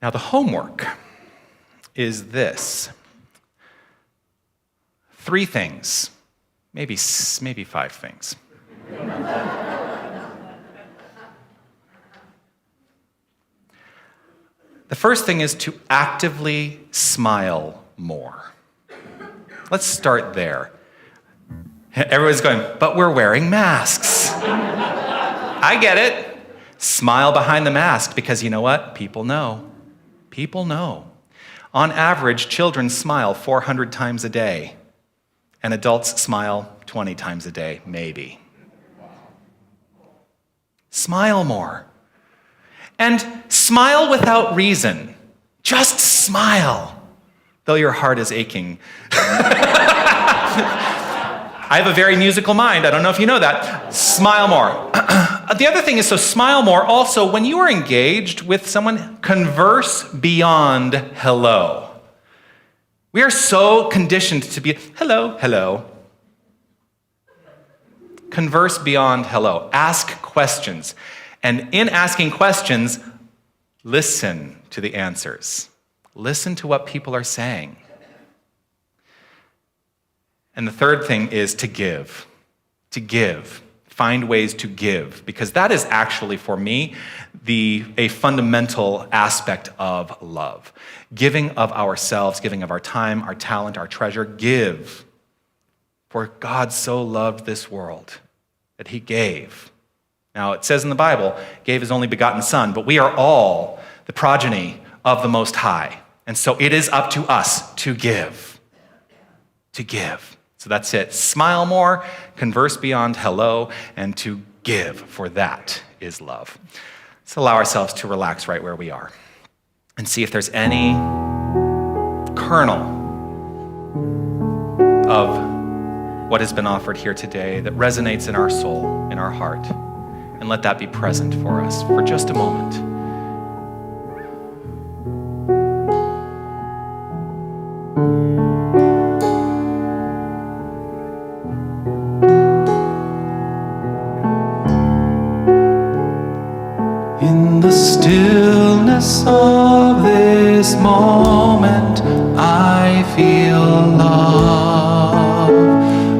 Now, the homework is this. 3 things, maybe 5 things. The first thing is to actively smile more. Let's start there. Everyone's going, but we're wearing masks. I get it. Smile behind the mask, because you know what? People know. People know. On average, children smile 400 times a day, and adults smile 20 times a day, maybe. Smile more. And smile without reason. Just smile, though your heart is aching. I have a very musical mind. I don't know if you know that. Smile more. The other thing is, so smile more. Also, when you are engaged with someone, converse beyond hello. We are so conditioned to be hello, hello. Converse beyond hello. Ask questions. And in asking questions, listen to the answers. Listen to what people are saying. And the third thing is to give. To give. Find ways to give. Because that is actually, for me, a fundamental aspect of love. Giving of ourselves, giving of our time, our talent, our treasure. Give. For God so loved this world that he gave. Now, it says in the Bible, gave his only begotten Son, but we are all the progeny of the Most High. And so it is up to us to give. To give. So that's it. Smile more, converse beyond hello, and to give, for that is love. Let's allow ourselves to relax right where we are and see if there's any kernel of what has been offered here today that resonates in our soul, in our heart, and let that be present for us for just a moment. In the stillness of this moment, I feel love.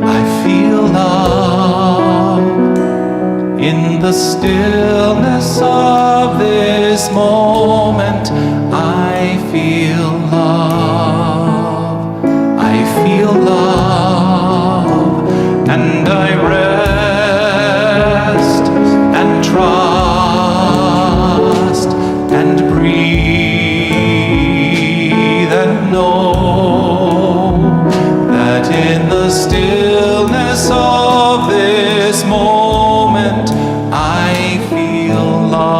I feel love. In the stillness of this moment, I feel love. I feel love. And I rest and trust and breathe and know that in the stillness of this moment I feel love.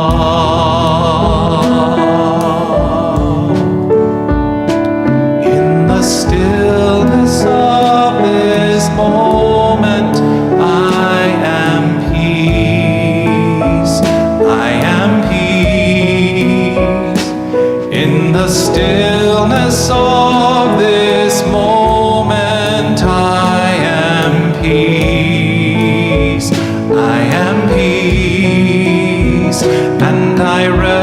In the stillness of this moment I am peace. I am peace. In the stillness of this moment I am peace. I am peace. And I rest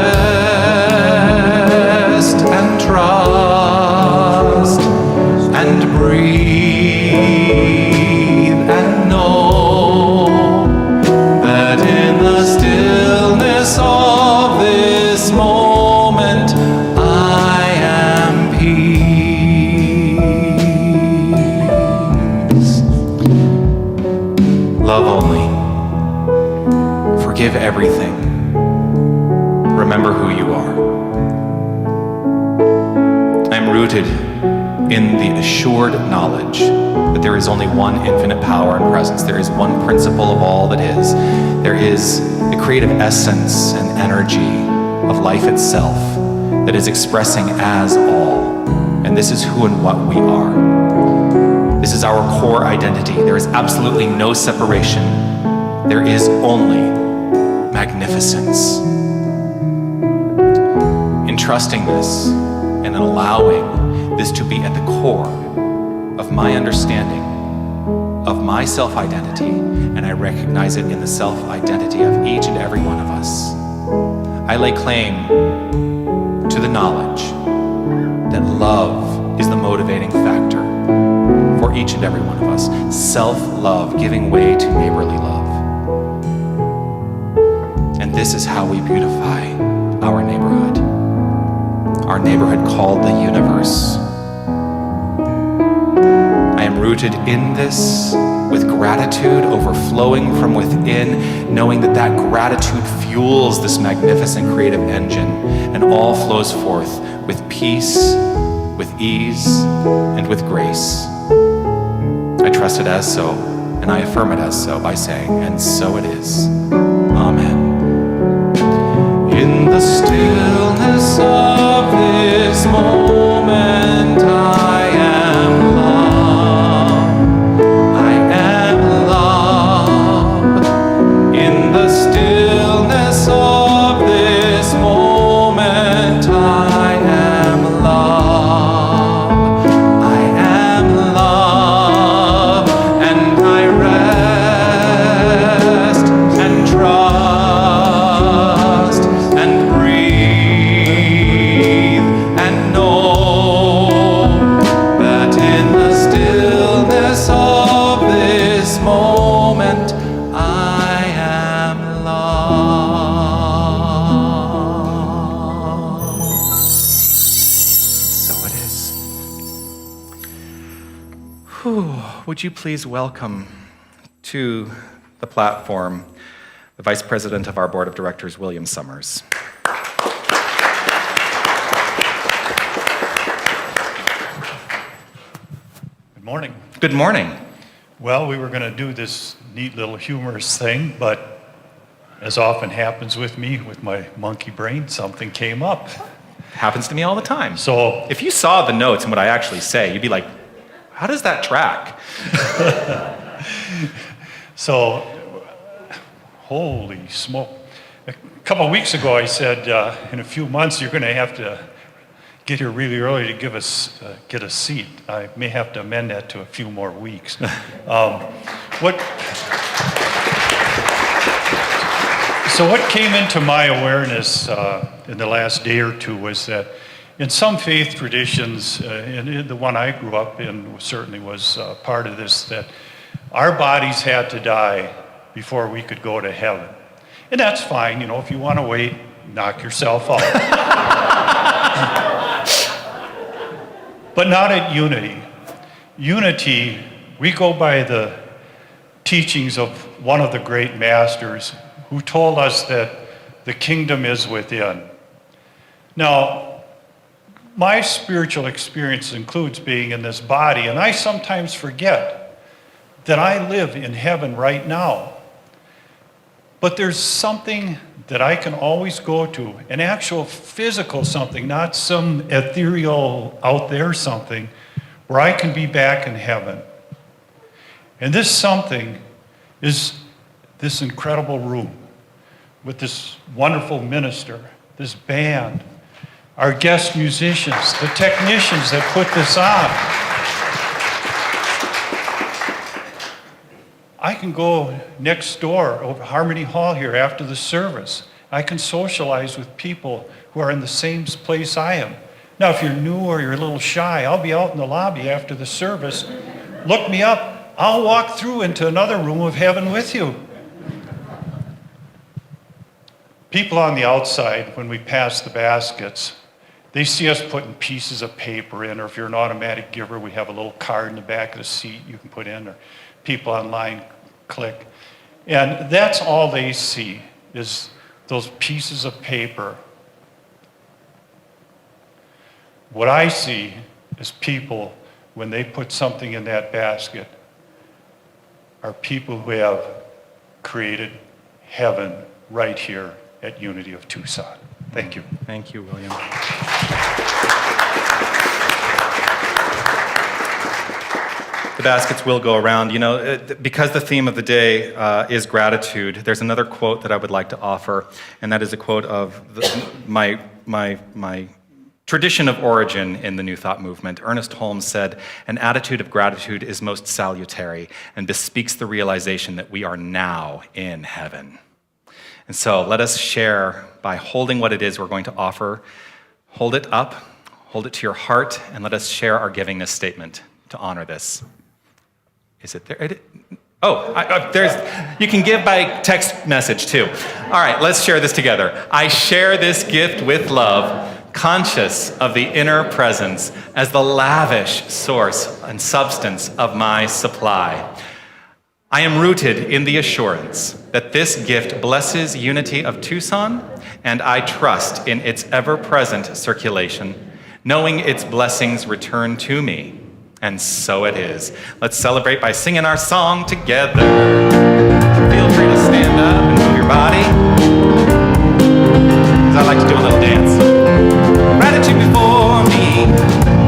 and trust and breathe and know that in the stillness of this moment I am peace. Love only. Forgive everything. Remember who you are. I am rooted in the assured knowledge that there is only one infinite power and presence. There is one principle of all that is. There is the creative essence and energy of life itself that is expressing as all. And this is who and what we are. This is our core identity. There is absolutely no separation. There is only magnificence. In trusting this and in allowing this to be at the core of my understanding of my self-identity, and I recognize it in the self-identity of each and every one of us, I lay claim to the knowledge that love is the motivating factor for each and every one of us. Self-love, giving way to neighborly love. And this is how we beautify our neighborhood. Our neighborhood called the universe. I am rooted in this with gratitude overflowing from within, knowing that that gratitude fuels this magnificent creative engine and all flows forth with peace with ease, and with grace. I trust it as so, and I affirm it as so by saying, and so it is. Amen. In the stillness of this moment, I am love. I am love. In the stillness of this moment, I am love. I am love, and I rest and trust and breathe and know that in the stillness of this moment I am loved. So it is. Would you please welcome to the platform the Vice President of our Board of Directors, William Summers. Good morning. Good morning. Well, we were going to do this neat little humorous thing, but as often happens with me, with my monkey brain, something came up. Happens to me all the time. So If you saw the notes and what I actually say, you'd be like, how does that track? So, holy smoke. A couple of weeks ago, I said, in a few months, you're going to have to get here really early to get a seat. I may have to amend that to a few more weeks. What came into my awareness in the last day or two was that in some faith traditions, and the one I grew up in certainly was part of this, that our bodies had to die before we could go to heaven. And that's fine, if you want to wait, knock yourself out. But not at Unity. Unity, we go by the teachings of one of the great masters who told us that the kingdom is within. Now, my spiritual experience includes being in this body, and I sometimes forget that I live in heaven right now. But there's something that I can always go to, an actual physical something, not some ethereal out there something, where I can be back in heaven. And this something is this incredible room with this wonderful minister, this band, our guest musicians, the technicians that put this on. I can go next door over Harmony Hall here after the service. I can socialize with people who are in the same place I am. Now, if you're new or you're a little shy, I'll be out in the lobby after the service. Look me up. I'll walk through into another room of heaven with you. People on the outside, when we pass the baskets, they see us putting pieces of paper in, or if you're an automatic giver, we have a little card in the back of the seat you can put in, or people online click. And that's all they see, is those pieces of paper. What I see is people, when they put something in that basket, are people who have created heaven right here at Unity of Tucson. Thank you. Thank you, William. The baskets will go around. Because the theme of the day is gratitude, there's another quote that I would like to offer, and that is a quote of my tradition of origin in the New Thought movement. Ernest Holmes said, "An attitude of gratitude is most salutary and bespeaks the realization that we are now in heaven." And so let us share by holding what it is we're going to offer. Hold it up, hold it to your heart, and let us share our givingness statement to honor this. Is it there? You can give by text message too. All right, let's share this together. I share this gift with love, conscious of the inner presence as the lavish source and substance of my supply. I am rooted in the assurance that this gift blesses Unity of Tucson, and I trust in its ever-present circulation, knowing its blessings return to me. And so it is. Let's celebrate by singing our song together. Feel free to stand up and move your body, because I like to do a little dance. Gratitude before me,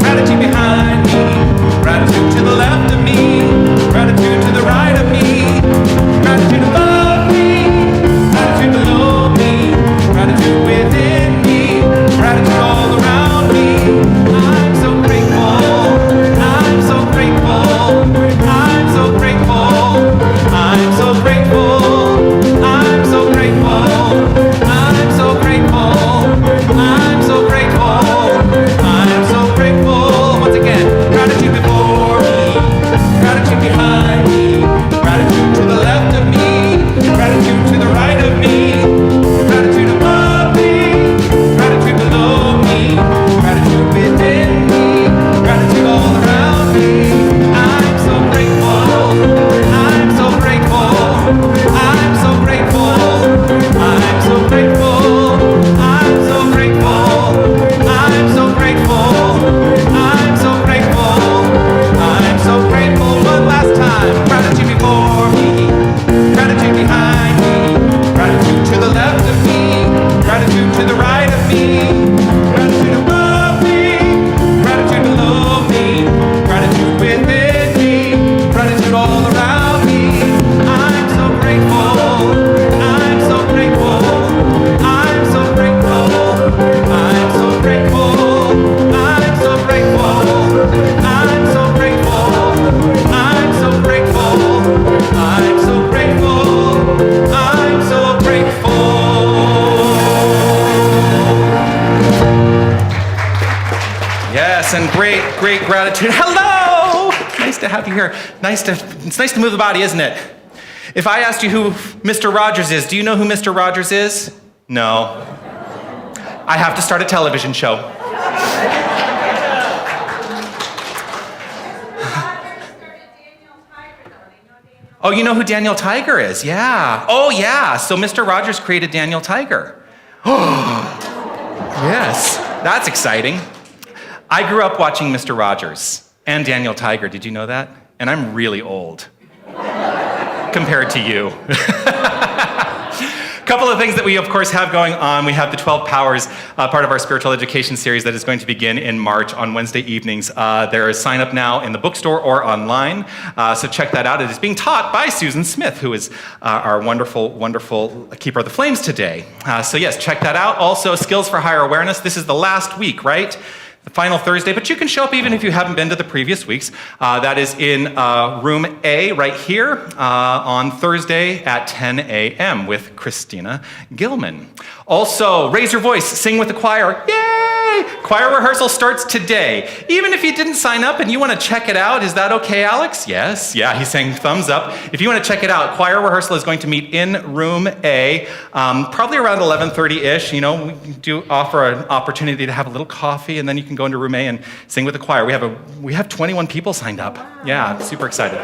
gratitude behind me, gratitude to the left of me, gratitude to the right of me, gratitude above me, gratitude below me, gratitude within me, gratitude all around me. I'm so grateful, I'm so grateful, I'm so grateful, I'm so grateful, I'm so grateful, I'm so grateful, I'm so grateful, I'm so grateful. Once again, gratitude before me, gratitude behind me, gratitude to the left of me, gratitude to the right of me, gratitude above me, gratitude below me, gratitude within me, gratitude all around me. I'm so grateful, I'm so grateful, I'm so grateful, I'm so grateful, I'm so grateful, I'm so grateful, I'm so grateful, I'm so grateful. One last time. Gratitude before me, gratitude behind me, gratitude to the left of me, gratitude to the right of me, gratitude above me, gratitude below me, gratitude within me, gratitude all around me. I'm so grateful, I'm so grateful, I'm so grateful, I'm so grateful, I'm so grateful, I'm so grateful, I'm so grateful, I'm so grateful, I'm so grateful. Yes, and great gratitude. Hello! Nice to have you here. It's nice to move the body, isn't it? If I asked you who Mr. Rogers is, do you know who Mr. Rogers is? No. I have to start a television show. Oh, you know who Daniel Tiger is? Yeah. Oh, yeah. So Mr. Rogers created Daniel Tiger. Oh, yes. That's exciting. I grew up watching Mr. Rogers and Daniel Tiger. Did you know that? And I'm really old compared to you. Couple of things that we, of course, have going on. We have the 12 Powers, part of our spiritual education series that is going to begin in March on Wednesday evenings. There is sign up now in the bookstore or online, so check that out. It is being taught by Susan Smith, who is our wonderful, wonderful keeper of the flames today. So yes, check that out. Also, Skills for Higher Awareness. This is the last week, right? The final Thursday, but you can show up even if you haven't been to the previous weeks. That is in room A right here on Thursday at 10 a.m. with Christina Gilman. Also, raise your voice, sing with the choir. Yay! Choir rehearsal starts today. Even if you didn't sign up and you want to check it out, is that okay, Alex? Yes. Yeah, he's saying thumbs up. If you want to check it out, choir rehearsal is going to meet in room A, probably around 11:30-ish. You know, we do offer an opportunity to have a little coffee, and then you can go into room A and sing with the choir. We have 21 people signed up. Yeah, super excited.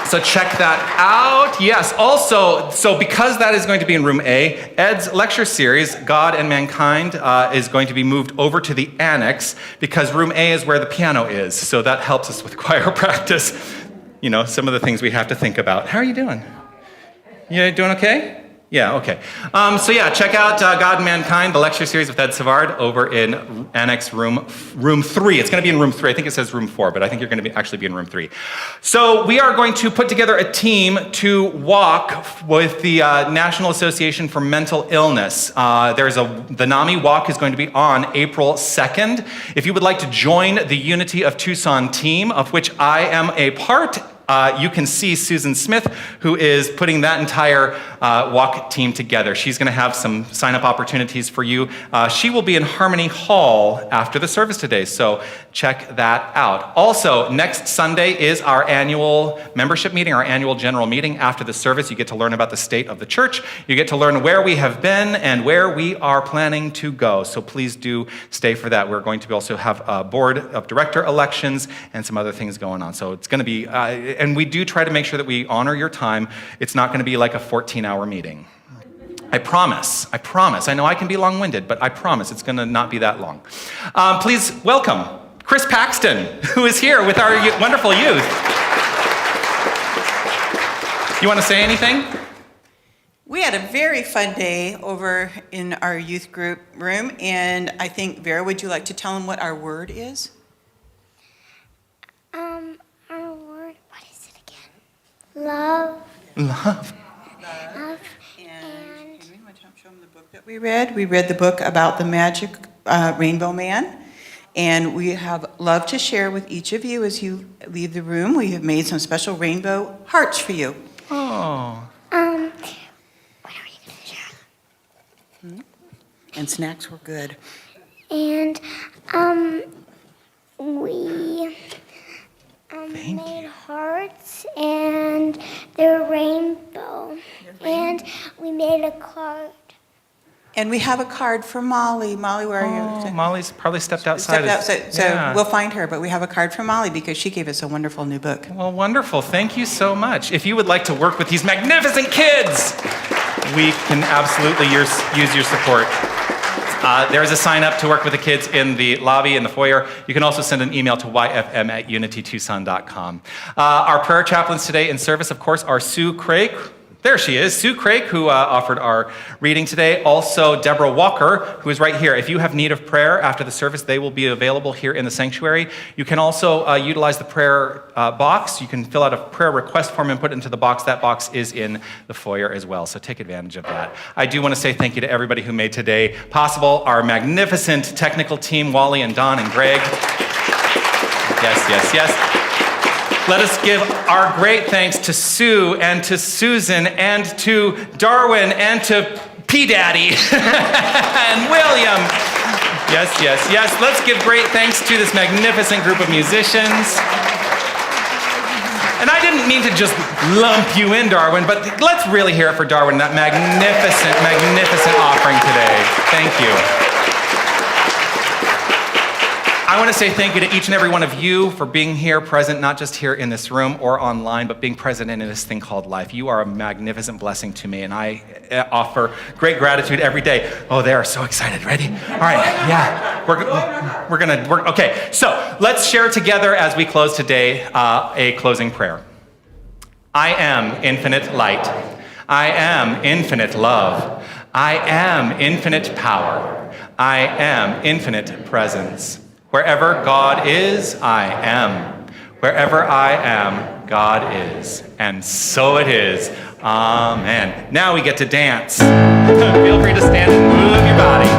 So check that out. Yes, also, so because that is going to be in room A, Ed's lecture series, God and Mankind, is going to be moved over to the annex because room A is where the piano is. So that helps us with choir practice. You know, some of the things we have to think about. How are you doing? You doing okay? Yeah, okay. So yeah, check out God and Mankind, the lecture series with Ed Savard over in Annex room 3. It's going to be in room 3. I think it says room 4, but I think you're going to actually be in room 3. So we are going to put together a team to walk with the National Association for Mental Illness. The NAMI walk is going to be on April 2nd. If you would like to join the Unity of Tucson team, of which I am a part, you can see Susan Smith, who is putting that entire walk team together. She's going to have some sign-up opportunities for you. She will be in Harmony Hall after the service today, so check that out. Also, next Sunday is our annual membership meeting, our annual general meeting. After the service, you get to learn about the state of the church. You get to learn where we have been and where we are planning to go, so please do stay for that. We're going to also have a board of director elections and some other things going on, so it's going to be... and we do try to make sure that we honor your time. It's not going to be like a 14-hour meeting. I promise. I know I can be long-winded, but I promise it's going to not be that long. Please welcome Chris Paxton, who is here with our wonderful youth. You want to say anything? We had a very fun day over in our youth group room, and I think, Vera, would you like to tell them what our word is? Our word, what is it again? Love. Love. Love. And Henry, want to show them the book that we read? We read the book about the magic rainbow man, and we have love to share with each of you as you leave the room. We have made some special rainbow hearts for you. Oh. What are you going to share? And snacks were good. And we made hearts, and they're rainbow. And we made a card. And we have a card for Molly. Molly, where are you? Molly's probably stepped outside. So we'll find her, but we have a card for Molly because she gave us a wonderful new book. Well, wonderful. Thank you so much. If you would like to work with these magnificent kids, we can absolutely use your support. There is a sign up to work with the kids in the lobby, in the foyer. You can also send an email to yfm@unitytucson.com. Our prayer chaplains today in service, of course, are Sue Craig. There she is, Sue Craig, who offered our reading today. Also, Deborah Walker, who is right here. If you have need of prayer after the service, they will be available here in the sanctuary. You can also utilize the prayer box. You can fill out a prayer request form and put it into the box. That box is in the foyer as well, so take advantage of that. I do want to say thank you to everybody who made today possible. Our magnificent technical team, Wally and Don and Greg. Yes. Let us give our great thanks to Sue and to Susan and to Darwin and to P-Daddy and William. Yes. Let's give great thanks to this magnificent group of musicians. And I didn't mean to just lump you in, Darwin, but let's really hear it for Darwin, that magnificent offering today. Thank you. I want to say thank you to each and every one of you for being here, present, not just here in this room or online, but being present in this thing called life. You are a magnificent blessing to me, and I offer great gratitude every day. Oh, they are so excited. Ready? All right, yeah. We're gonna work. Okay, so let's share together as we close today a closing prayer. I am infinite light. I am infinite love. I am infinite power. I am infinite presence. Wherever God is, I am. Wherever I am, God is. And so it is. Amen. Now we get to dance. Feel free to stand and move your body.